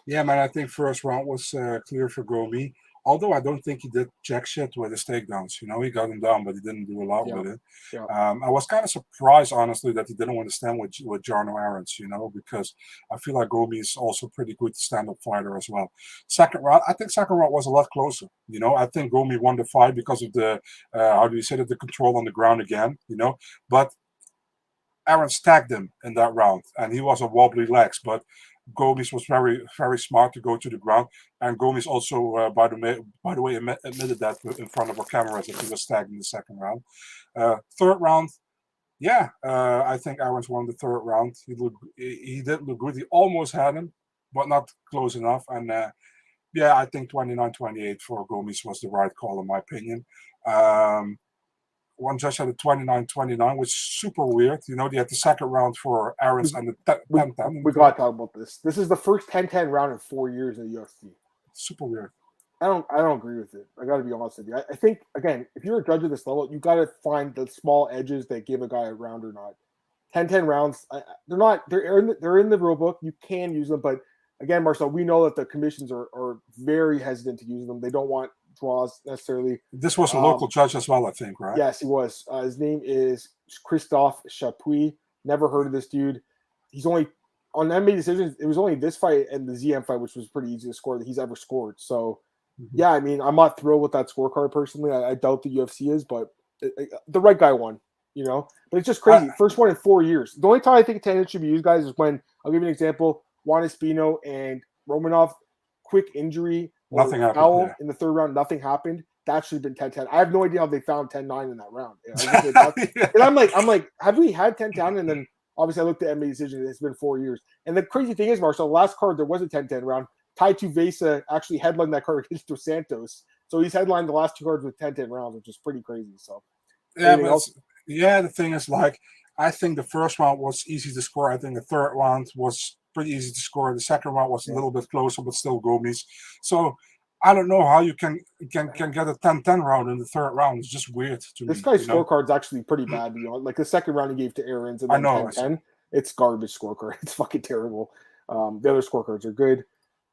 Yeah, man, I think first round was clear for Gomi. Although I don't think he did jack shit with his takedowns. He got him down, but he didn't do a lot with it. Yeah. I was kind of surprised, honestly, that he didn't want to stand with Jarno Aarons, because I feel like Gomi is also a pretty good stand-up fighter as well. Second round was a lot closer. I think Gomi won the fight because of the, the control on the ground again, But Aarons tagged him in that round, and he was a wobbly legs, but Gomis was very, very smart to go to the ground, and Gomis also, by the way, admitted that in front of our cameras that he was tagged in the second round. Third round, I think Aarons won the third round. He didn't look good. He almost had him, but not close enough. And I think 29-28 for Gomis was the right call in my opinion. One judge had a 29-29, which is super weird. They had the second round for Aarons and the 10-10. We got to talk about this. This is the first 10-10 round in 4 years in the UFC. Super weird. I don't agree with it. I got to be honest with you. I think, again, if you're a judge of this level, you got to find the small edges that give a guy a round or not. 10-10 rounds, they're in the rule book. You can use them, but again, Marcel, we know that the commissions are very hesitant to use them. They don't want draws necessarily. This was a local judge as well, I think, right? Yes, he was. His name is Christophe Chapuis. Never heard of this dude. He's only on MMA decisions. It was only this fight and the ZM fight, which was pretty easy to score, that he's ever scored. So, yeah, I mean, I'm not thrilled with that scorecard personally. I doubt the UFC is, but the right guy won, But it's just crazy. First one in 4 years. The only time I think attendance should be used, guys, is when, I'll give you an example, Juan Espino and Romanov, quick injury. Nothing happened in the third round. Nothing happened. That should have been 10-10. I have no idea how they found 10-9 in that round. And I'm like, have we had 10-10? And then obviously I looked at MMA decision. It's been 4 years. And the crazy thing is, Marcel, last card there was a 10-10 round. Tai Tuivasa actually headlined that card against Dos Santos. So he's headlined the last two cards with 10-10 rounds, which is pretty crazy. So the thing is, I think the first round was easy to score. I think the third round was pretty easy to score. The second round was a little bit closer, but still Gomis. So I don't know how you can get a 10-10 round in the third round. It's just weird to me. This guy's scorecard's actually pretty bad. Like the second round he gave to Aarons and then 10-10. It's garbage scorecard. It's fucking terrible. The other scorecards are good.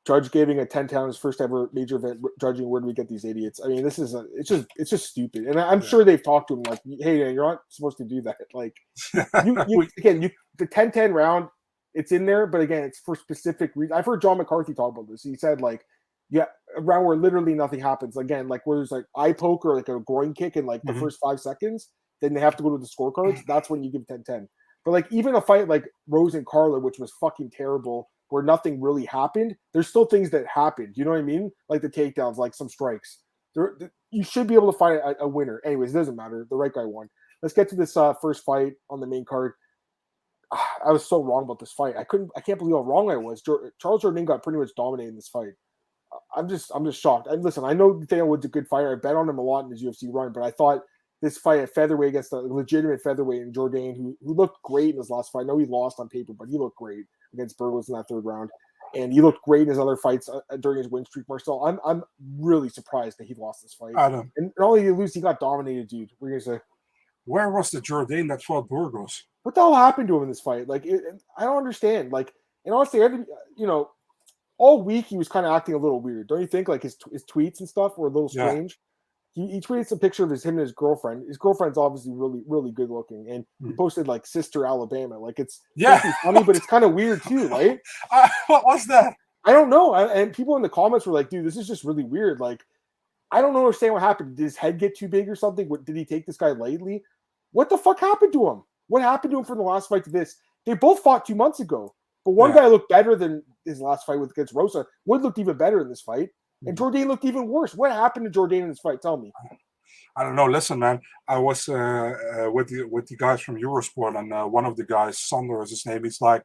Judge giving a 10-10 his first ever major event judging. Where do we get these idiots? I mean, this is it's just stupid. And I'm sure they've talked to him like, hey, man, you're not supposed to do that. Like, the 10-10 round, it's in there, but again, it's for specific reasons. I've heard John McCarthy talk about this. He said a round where literally nothing happens. Again, where there's eye poke or a groin kick in the first 5 seconds, then they have to go to the scorecards. That's when you give 10-10. But even a fight like Rose and Carla, which was fucking terrible, where nothing really happened, there's still things that happened. You know what I mean? Like the takedowns, like some strikes. You should be able to find a winner. Anyways, it doesn't matter. The right guy won. Let's get to this first fight on the main card. I was so wrong about this fight. I can't believe how wrong I was. Charles Jourdain got pretty much dominated in this fight. I'm just shocked. And listen, I know Daniel Wood's a good fighter. I bet on him a lot in his UFC run, but I thought this fight at featherweight against a legitimate featherweight in Jourdain, who looked great in his last fight. I know he lost on paper, but he looked great against Burgos in that third round. And he looked great in his other fights during his win streak, Marcel. I'm really surprised that he lost this fight. And not only did he lose, he got dominated, dude. What are you going to say? Where was the Jourdain that fought Burgos? What the hell happened to him in this fight? I don't understand. And honestly, all week he was kind of acting a little weird. Don't you think? His tweets and stuff were a little strange. He tweeted some picture of him and his girlfriend. His girlfriend's obviously really, really good looking, and he posted Sister Alabama. It's funny, but it's kind of weird too, right? What was that? I don't know. And people in the comments were like, "Dude, this is just really weird." I don't understand what happened. Did his head get too big or something? Did he take this guy lightly? What the fuck happened to him? What happened to him from the last fight to this? They both fought 2 months ago, but one guy looked better than his last fight against Rosa. Wood looked even better in this fight, and Jourdain looked even worse. What happened to Jourdain in this fight? Tell me. I don't know. Listen, man, I was with the guys from Eurosport, and one of the guys, Sander is his name. He's like,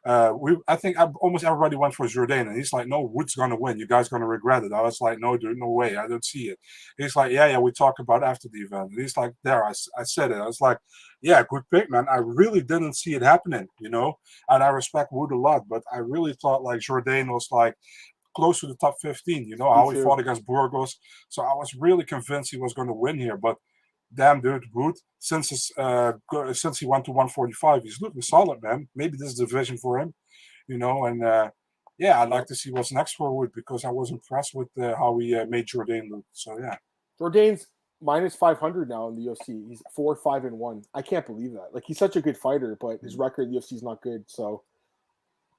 I think almost everybody went for Jourdain, and he's like, no, Wood's gonna win. You guys gonna regret it. I was like, no, dude, no way. I don't see it. He's like, yeah, we talked about after the event. And he's like, there, I said it. I was like, yeah, good pick, man. I really didn't see it happening, and I respect Wood a lot, but I really thought like Jourdain was like close to the top 15, how he fought against Burgos. So I was really convinced he was going to win here. But damn, dude, Wood, since he went to 145, he's looking solid, man. Maybe this is the vision for him, and I'd like to see what's next for Wood, because I was impressed with how he made Jourdain look. So, yeah. Jourdain's minus 500 now in the UFC. He's 4-5-1. I can't believe that. Like, he's such a good fighter, but his record in the UFC is not good. So,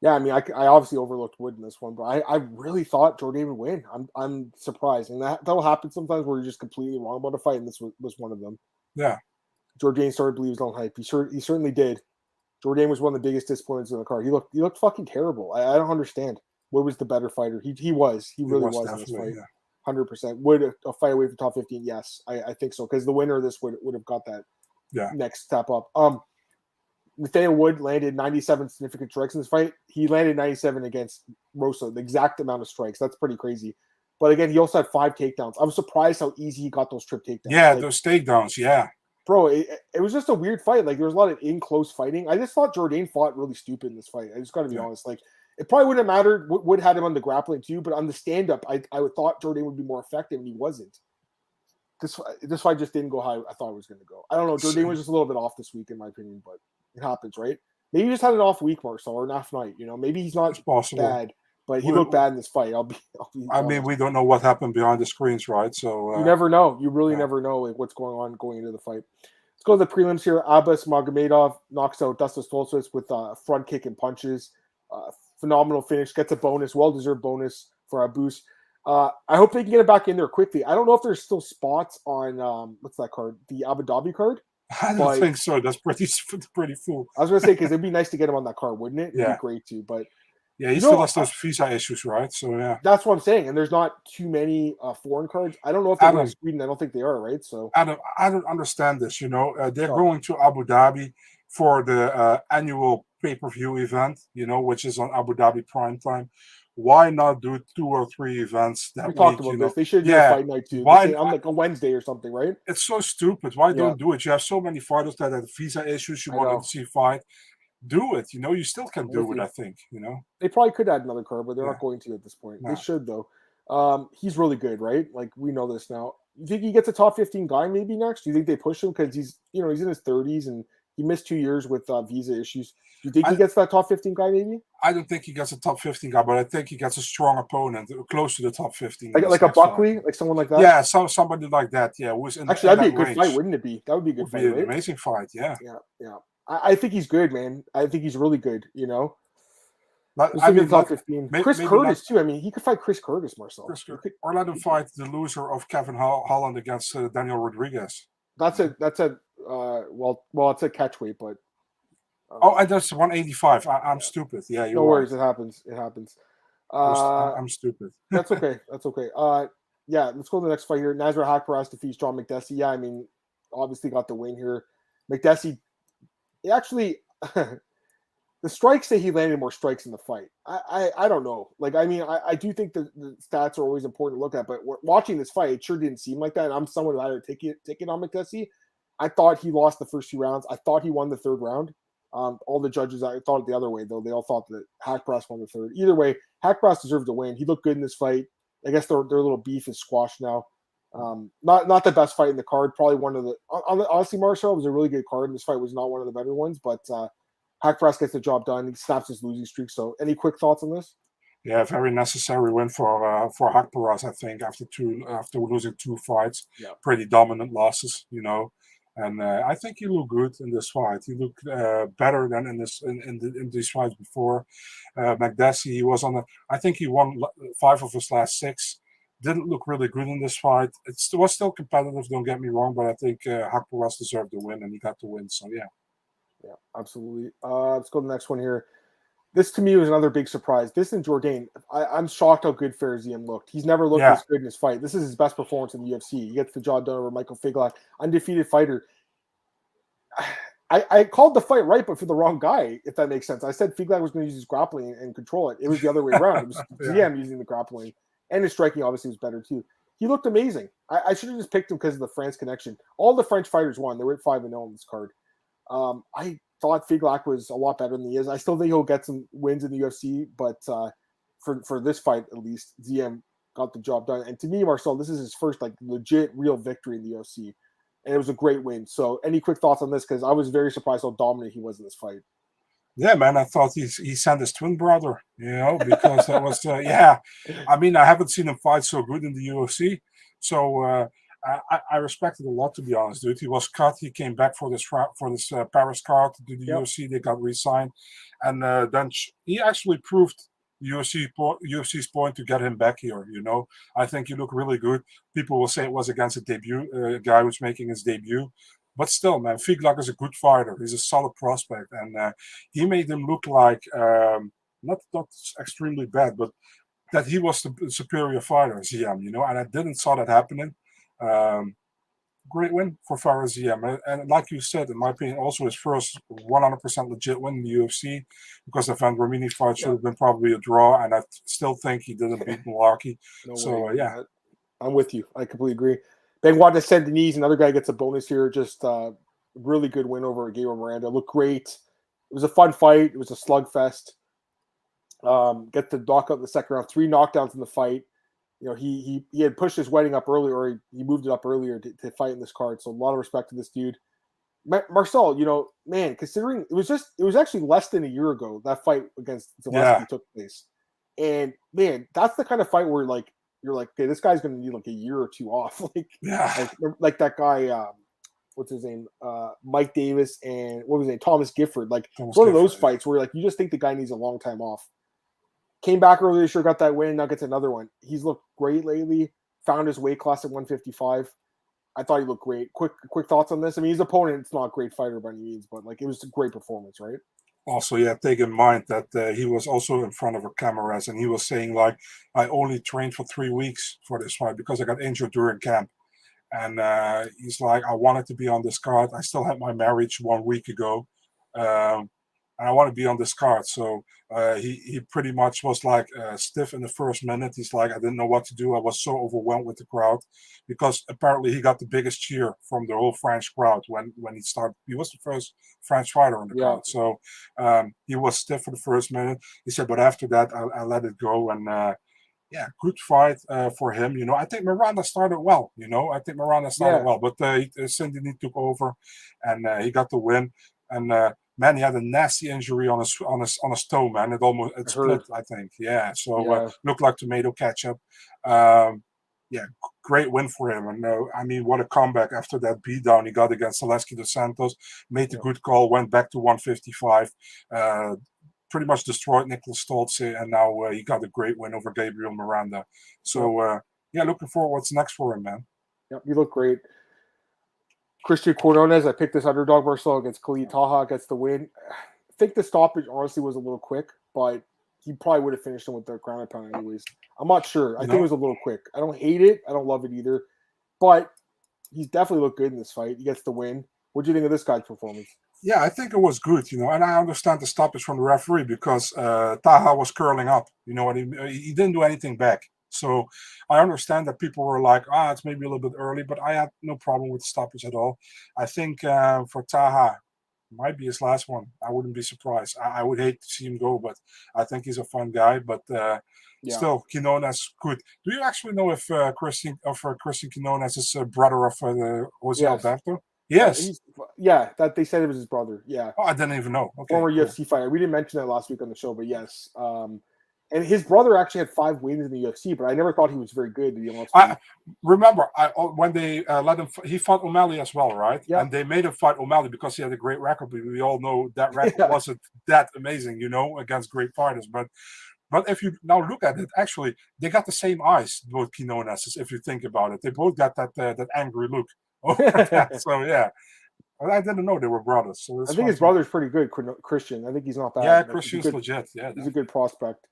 yeah, I mean, I obviously overlooked Wood in this one, but I really thought Jourdain would win. I'm surprised, and that'll happen sometimes where you're just completely wrong about a fight, and this was one of them. Yeah, Jourdain started to believe his own hype. He certainly did. Jourdain was one of the biggest disappointments in the card. He looked fucking terrible. I don't understand. Wood was the better fighter. He really was in this fight. 100%. Would a fight away from top 15? Yes, I think so, because the winner of this would have got that next step up. Nathaniel Wood landed 97 significant strikes in this fight. He landed 97 against Rosa, the exact amount of strikes. That's pretty crazy. But again, he also had 5 takedowns. I was surprised how easy he got those trip takedowns. Yeah, those takedowns, yeah. Bro, it was just a weird fight. Like, there was a lot of in-close fighting. I just thought Jourdain fought really stupid in this fight. I just got to be honest. Like, it probably wouldn't have mattered. Wood had him on the grappling too, but on the stand-up, I thought Jourdain would be more effective, and he wasn't. This fight just didn't go how I thought it was going to go. I don't know. Jourdain was just a little bit off this week, in my opinion, but it happens, right? Maybe he just had an off week, Marcel, or an off night. Maybe he's not bad, but he looked bad in this fight. I mean, we don't know what happened behind the screens, right? So you never know. You really never know what's going on going into the fight. Let's go to the prelims here. Abbas Magomedov knocks out Dustin Stoltzfus with front kick and punches. Phenomenal finish. Gets a bonus, well-deserved bonus for Abbas. I hope they can get it back in there quickly. I don't know if there's still spots on what's that card? The Abu Dhabi card? I don't think so. That's pretty full. I was going to say, because it'd be nice to get him on that card, wouldn't it? It'd be great too. But yeah, he still has those visa issues, right? So yeah, that's what I'm saying. And there's not too many foreign cards. I don't know if they're in Sweden. I don't think they are, right? So I don't understand this. They're going to Abu Dhabi for the annual pay-per-view event, which is on Abu Dhabi prime time. Why not do 2 or 3 events that we talked about this? They should do a fight night too. On like a Wednesday or something, right? It's so stupid. Why don't do it? You have so many fighters that have visa issues. You want to see fight. Do it. You still can do it. I think. They probably could add another card, but they're not going to at this point. They should though. He's really good, right? Like, we know this now. You think he gets a top 15 guy maybe next? Do you think they push him because he's he's in his 30s and he missed 2 years with visa issues? Do you think he gets that top 15 guy maybe? I don't think he gets a top 15 guy, but I think he gets a strong opponent close to the top 15. Like a Buckley, like someone like that? Yeah, somebody like that. Yeah, who's in actually, that'd be a good fight, wouldn't it be? That would be a good fight, an amazing fight, yeah. Yeah. I think he's good, man. I think he's really good, But, top 15. Chris Curtis, too. I mean, he could fight Chris Curtis, Marcel. Or let him fight the loser of Kevin Holland against Daniel Rodriguez. That's a it's a catch weight, but that's 185. I'm stupid. Yeah, you're no worries. It happens. I'm stupid. That's okay. Yeah, let's go to the next fight here. Nasrat Haqparast defeats John McDessie. Yeah, I mean, obviously got the win here. McDessie, actually, the strikes say he landed more strikes in the fight. I don't know. Like, I mean, I do think the stats are always important to look at, but watching this fight, it sure didn't seem like that. And I'm someone who had a ticket on McDessie. I thought he lost the first 2 rounds. I thought he won the 3rd round. All the judges, I thought it the other way, though. They all thought that Haqparast won the 3rd. Either way, Haqparast deserved to win. He looked good in this fight. I guess their little beef is squashed now. Not the best fight in the card. Probably one of the honestly, Marcel was a really good card. This fight was not one of the better ones, but Haqparast gets the job done. He snaps his losing streak. So, any quick thoughts on this? Yeah, very necessary win for Haqparast. I think after losing 2 fights, pretty dominant losses. And I think he looked good in this fight. He looked better than in these fights before. McDessie, he was I think he won 5 of his last 6. Didn't look really good in this fight. It was still competitive, don't get me wrong, but I think Haqparast deserved the win, and he got the win. So, yeah. Yeah, absolutely. Let's go to the next one here. This to me was another big surprise. This and Jourdain, I'm shocked how good Faraziem looked. He's never looked this good in his fight. This is his best performance in the UFC. He gets the job done over Michael Figlak, undefeated fighter. I called the fight right, but for the wrong guy, if that makes sense. I said Figlak was going to use his grappling and control it. It was the other way around. It was Ziem using the grappling, and his striking obviously was better too. He looked amazing. I should have just picked him because of the France connection. All the French fighters won. They were at 5-0 on this card. I thought Figlak was a lot better than he is. I still think he'll get some wins in the UFC, but for this fight at least, Ziem got the job done. And to me, Marcel, this is his first like legit real victory in the UFC, and it was a great win. So, any quick thoughts on this? Because I was very surprised how dominant he was in this fight. Yeah, man, I thought he sent his twin brother, because that was I mean, I haven't seen him fight so good in the UFC, so I respect it a lot, to be honest, dude. He was cut. He came back for this Paris card to do the UFC. They got re-signed, and then he actually proved UFC's point to get him back here. I think he looked really good. People will say it was against a guy who's making his debut. But still, man, Figlak is a good fighter. He's a solid prospect, and he made him look like not extremely bad, but that he was the superior fighter, Ziem. And I didn't saw that happening. Great win for Faraziem, and like you said, in my opinion, also his first 100% legit win in the UFC, because the Van Romini fight should have been probably a draw, and I still think he didn't beat Milwaukee. I'm with you. I completely agree. Benoit Saint-Denis, another guy gets a bonus here. Just really good win over Gabriel Miranda. Looked great. It was a fun fight. It was a slugfest. Get the knockout in the second round. 3 knockdowns in the fight. He had pushed his wedding up earlier, or he moved it up earlier to fight in this card. So a lot of respect to this dude. Marcel, man, considering it was actually less than a year ago that fight against Zaleski took place. And man, that's the kind of fight where you're like, okay, this guy's going to need like a year or two off. Like that guy, what's his name? Mike Davis, and what was his name? Thomas Gifford. Of those fights where you just think the guy needs a long time off. Came back earlier this year, got that win, now gets another one. He's looked great lately. Found his weight class at 155. I thought he looked great. Quick thoughts on this? I mean, his opponent's not a great fighter by any means, but it was a great performance, right? Also, take in mind that he was also in front of a cameras, and he was saying I only trained for 3 weeks for this fight because I got injured during camp. And he's like, I wanted to be on this card. I still had my marriage 1 week ago. And I want to be on this card. So he pretty much was stiff in the first minute. He's like, I didn't know what to do. I was so overwhelmed with the crowd, because apparently he got the biggest cheer from the whole French crowd when he started. He was the first French fighter on the card. So he was stiff for the first minute. He said, but after that, I let it go. And good fight for him. I think Miranda started well. Well, but Cindy took over, and he got the win. And man, he had a nasty injury on his toe, man. It split, I think. Yeah, so looked like tomato ketchup. Great win for him. And I mean, what a comeback after that beatdown he got against Zaleski dos Santos. Made the good call, went back to 155. Pretty much destroyed Nicholas Stoltze, and now he got a great win over Gabriel Miranda. So, looking forward what's next for him, man. Yep, you look great. Christian Quinones, I picked this underdog Marcel against Khalid Taha, gets the win. I think the stoppage honestly was a little quick, but he probably would have finished him with the ground and pound anyways. I'm not sure. I think it was a little quick. I don't hate it. I don't love it either. But he's definitely looked good in this fight. He gets the win. What do you think of this guy's performance? Yeah, I think it was good, and I understand the stoppage from the referee, because Taha was curling up, and he didn't do anything back. So I understand that people were like, it's maybe a little bit early, but I had no problem with the stoppage at all. I think for Taha, might be his last one. I wouldn't be surprised. I would hate to see him go, but I think he's a fun guy. But still, Quinones good. Do you actually know if Christian Quinones is a brother of Jose Alberto? Yes. That they said it was his brother. Yeah. Oh, I didn't even know. Okay, former UFC fighter. We didn't mention that last week on the show, but yes. And his brother actually had 5 wins in the UFC, but I never thought he was very good, to be honest. Remember, when they let him, he fought O'Malley as well, right? Yeah. And they made him fight O'Malley because he had a great record. But we all know that record wasn't that amazing, against great fighters. But if you now look at it, actually, they got the same eyes, both Quinones, if you think about it. They both got that angry look. So, yeah. I didn't know they were brothers. So I think his brother's pretty good, Christian. I think he's not bad. Yeah, Like, Christian's legit. Yeah, he's a good prospect.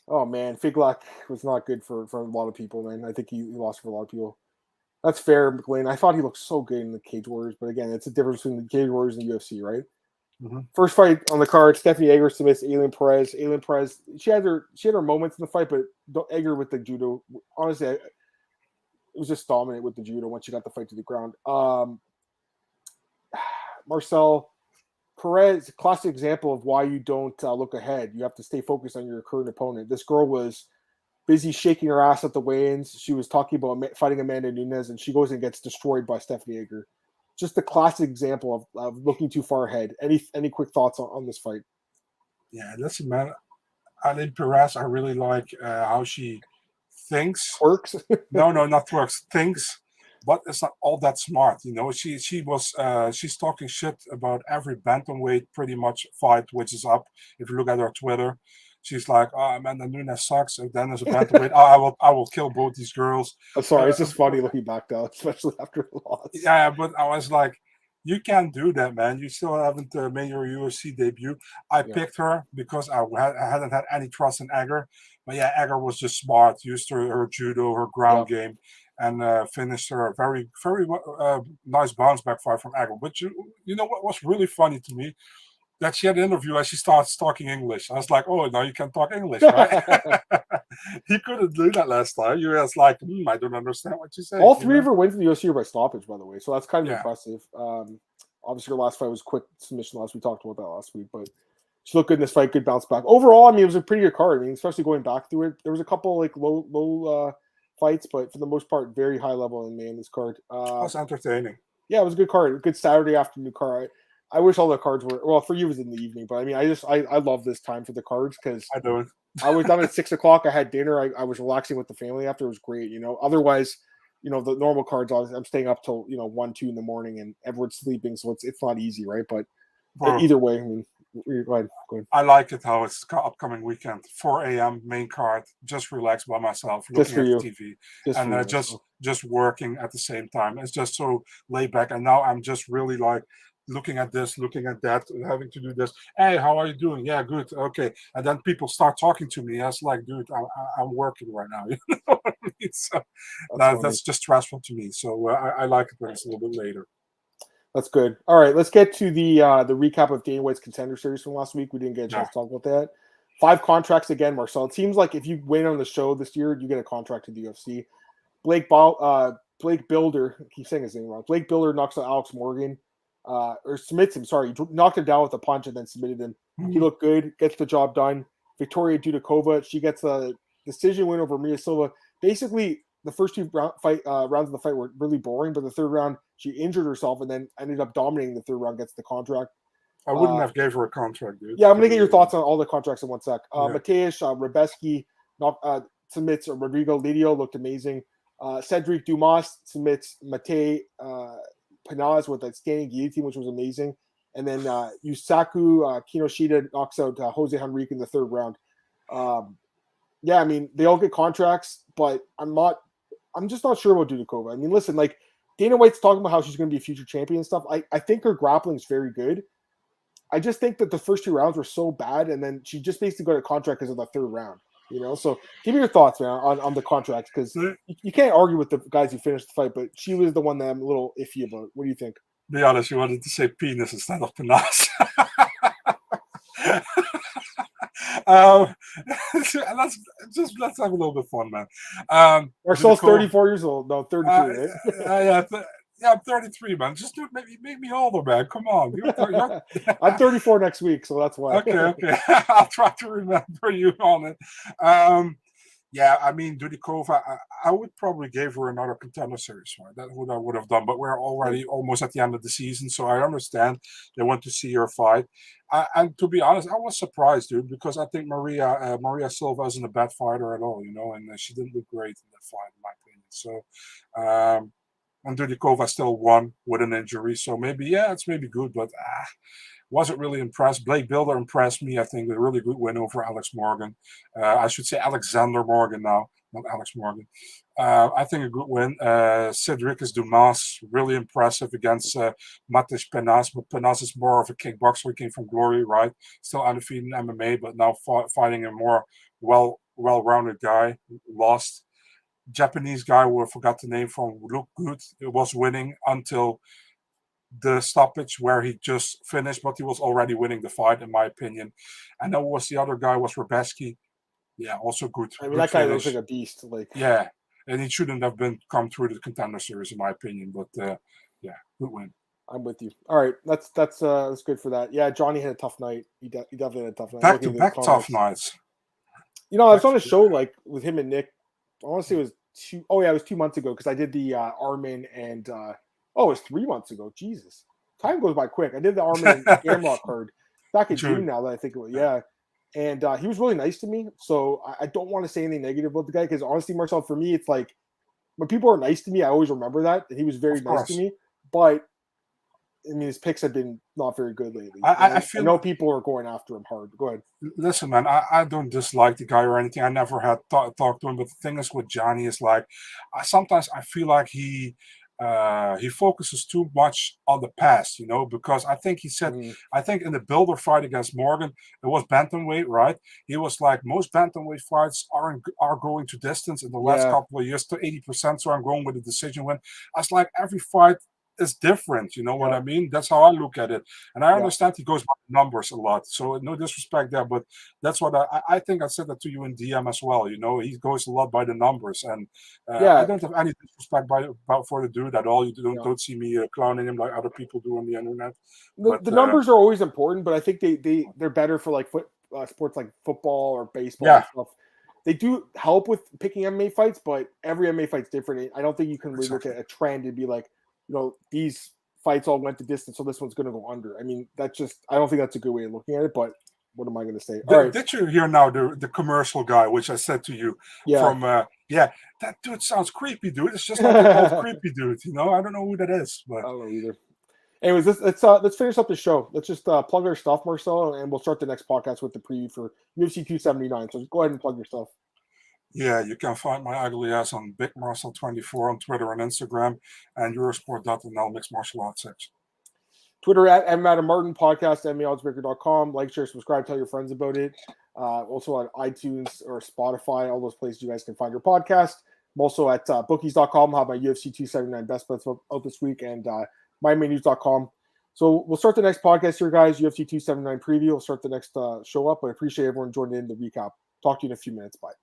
Oh man, Figlak was not good for a lot of people, man. I think he lost for a lot of people. That's fair, McLean. I thought he looked so good in the Cage Warriors, but again, it's a difference between the Cage Warriors and the UFC, right? Mm-hmm. First fight on the card: Stephanie Egger submits Aileen Perez. Aileen Perez, she had her moments in the fight, but Egger with the judo, honestly, it was just dominant with the judo once she got the fight to the ground. Marcel Perez, classic example of why you don't look ahead. You have to stay focused on your current opponent. This girl was busy shaking her ass at the weigh-ins. She was talking about fighting Amanda Nunes, and she goes and gets destroyed by Stephanie Egger. Just a classic example of looking too far ahead. Any quick thoughts on this fight? Yeah, listen, man. Aileen Perez, I really like how she thinks. Works? No, not works. Thinks, but it's not all that smart. You know, she's talking shit about every bantamweight pretty much fight which is up. If you look at her Twitter, she's like, "Oh, Amanda Nunes sucks." And then there's a bantamweight. I will kill both these girls. I'm sorry, it's just funny looking back down, especially after a loss. Yeah, but I was like, you can't do that, man. You still haven't made your UFC debut. I picked her because I hadn't had any trust in Egger. But yeah, Egger was just smart, used her judo, her ground game, and finished her a very, very nice bounce back fight from Egger. But you know what was really funny to me? That she had an interview and she starts talking English. I was like, oh, now you can talk English, right? He couldn't do that last time. You was like, I don't understand what you say. All three of her wins in the UFC are by stoppage, by the way. So that's kind of impressive. Obviously, her last fight was quick submission loss. We talked about that last week, but she looked good in this fight. Good bounce back. Overall, I mean, it was a pretty good card. I mean, especially going back through it. There was a couple like low fights, but for the most part, very high level in this card. It was entertaining. Yeah, it was a good card. A good Saturday afternoon card. I wish all the cards were, well, for you it was in the evening, but I mean, I love this time for the cards because I was done at 6 o'clock. I had dinner. I was relaxing with the family after. It was great, you know. Otherwise, you know, the normal cards, I'm staying up till, 1, 2 in the morning and everyone's sleeping, so it's not easy, right? But either way, I mean, go ahead. I like it how it's upcoming weekend, 4 a.m. main card, just relax by myself, looking at the TV, and just working at the same time. It's just so laid back, and now I'm just really like looking at this, looking at that, having to do this. Hey, how are you doing? Yeah, good. Okay. And then people start talking to me. I was like, dude, I'm working right now. You know what I mean? So that's just stressful to me. So I like it when it's a little bit later. That's good. All right, let's get to the recap of Dana White's Contender Series from last week. We didn't get a chance to talk about that. 5 contracts again, Marcel. It seems like if you win on the show this year, you get a contract to the UFC. Blake Builder, I keep saying his name wrong. Blake Builder knocks out Alex Morgan. Or submits him, sorry. He knocked him down with a punch and then submitted him. He looked good, gets the job done. Victoria Dudakova, she gets a decision win over Maria Silva. Basically, the first 2 rounds of the fight were really boring, but the third round, she injured herself and then ended up dominating the third round, gets the contract. I wouldn't have gave her a contract, dude. Yeah, I'm going to get your thoughts on all the contracts in one sec. Mateusz Rebeski submits Rodrigo Lidio, looked amazing. Cedric Dumas submits Matej Panaz with a standing guillotine, which was amazing. And then Yusaku Kinoshita knocks out Jose Henrique in the third round. Yeah, I mean, they all get contracts, but I'm just not sure about Dudakova. I mean, listen, like Dana White's talking about how she's going to be a future champion and stuff. I think her grappling is very good. I just think that the first 2 rounds were so bad, and then she just basically got a contract because of the third round. You know, so give me your thoughts, man, on the contracts, because you can't argue with the guys who finished the fight, but she was the one that I'm a little iffy about. What do you think? Be honest, you wanted to say penis instead of penis. Let's have a little bit of fun, man. Marcel's 34 years old. No, 33, right? Yeah, I'm 33, man. Just make me older, man. Come on. I'm 34 next week, so that's why. Okay. I'll try to remember you on it. Yeah, I mean, Dudakova, I would probably give her another Contender Series fight. That's what I would have done. But we're already almost at the end of the season, so I understand they want to see her fight. And to be honest, I was surprised, dude, because I think Maria Silva isn't a bad fighter at all, you know, and she didn't look great in that fight, in my opinion. So, and Dudakova still won with an injury, so it's maybe good, but wasn't really impressed. Blake Builder impressed me, I think, with a really good win over Alex Morgan. I should say Alexander Morgan now. not Alex Morgan. I think a good win. Cedric Dumas, really impressive against Matish Penas, but Penas is more of a kickboxer. He came from Glory, right? Still undefeated in MMA, but now fighting a more well-rounded guy. Lost. Japanese guy who I forgot the name from looked good. It was winning until the stoppage where he just finished, but he was already winning the fight, in my opinion. And then was the other guy was Rebeski. Yeah, also good. I mean, good that guy finish. looks like a beast. Like, yeah, and he shouldn't have come through the Contender series, in my opinion. But yeah, good win. I'm with you. All right, that's good for that. Yeah, Johnny had a tough night. He definitely had a tough night. Back to back tough nights. You know, I was on a show like with him and Nick. I want to say it was it was 2 months ago because I did the Armin and it was 3 months ago. Jesus, time goes by quick. I did the Armin and Gamrock card back in June. Now that I think it was, yeah. And he was really nice to me. So I don't want to say anything negative about the guy because honestly, Marcel, for me, it's like when people are nice to me, I always remember that. And he was very nice to me. But I mean, his picks have been not very good lately. I know people are going after him hard. Go ahead. Listen, man, I don't dislike the guy or anything. I never had talked to him. But the thing is with Johnny is like, sometimes I feel like he focuses too much on the past, you know, because I think he said, I think in the Builder fight against Morgan, it was bantamweight, right? He was like, most bantamweight fights are going to distance in the last couple of years to 80%. So I'm going with a decision win. I was like, every fight is different, you know what I mean? That's how I look at it. And I understand he goes by numbers a lot. So no disrespect there, but that's what I think I said that to you in DM as well. You know, he goes a lot by the numbers. And I don't have any disrespect for the dude at all. You don't see me clowning him like other people do on the internet. The numbers are always important, but I think they're better for like sports like football or baseball and stuff. They do help with picking MMA fights, but every MMA fight's different. I don't think you can really look at a trend and be like, you know, these fights all went to distance, so this one's going to go under. I mean, I don't think that's a good way of looking at it, but what am I going to say? All right. Did you hear now the commercial guy, which I said to you from, that dude sounds creepy, dude. It's just like an old creepy dude, you know? I don't know who that is. But. I don't know either. Anyways, let's finish up the show. Let's just plug our stuff, Marcel, and we'll start the next podcast with the preview for UFC 279. So just go ahead and plug your stuff. Yeah, you can find my ugly ass on Big Marcel 24 on Twitter and Instagram, and Eurosport.nl mixed martial arts section. Twitter at Martin podcast, MMAOddsbreaker.com. Like, share, subscribe, tell your friends about it. Also on iTunes or Spotify, all those places you guys can find your podcast. I'm also at bookies.com. I have my UFC 279 best bets out this week and MyMainNews.com. So we'll start the next podcast here, guys. UFC 279 preview. We'll start the next show up. I appreciate everyone joining in the recap. Talk to you in a few minutes. Bye.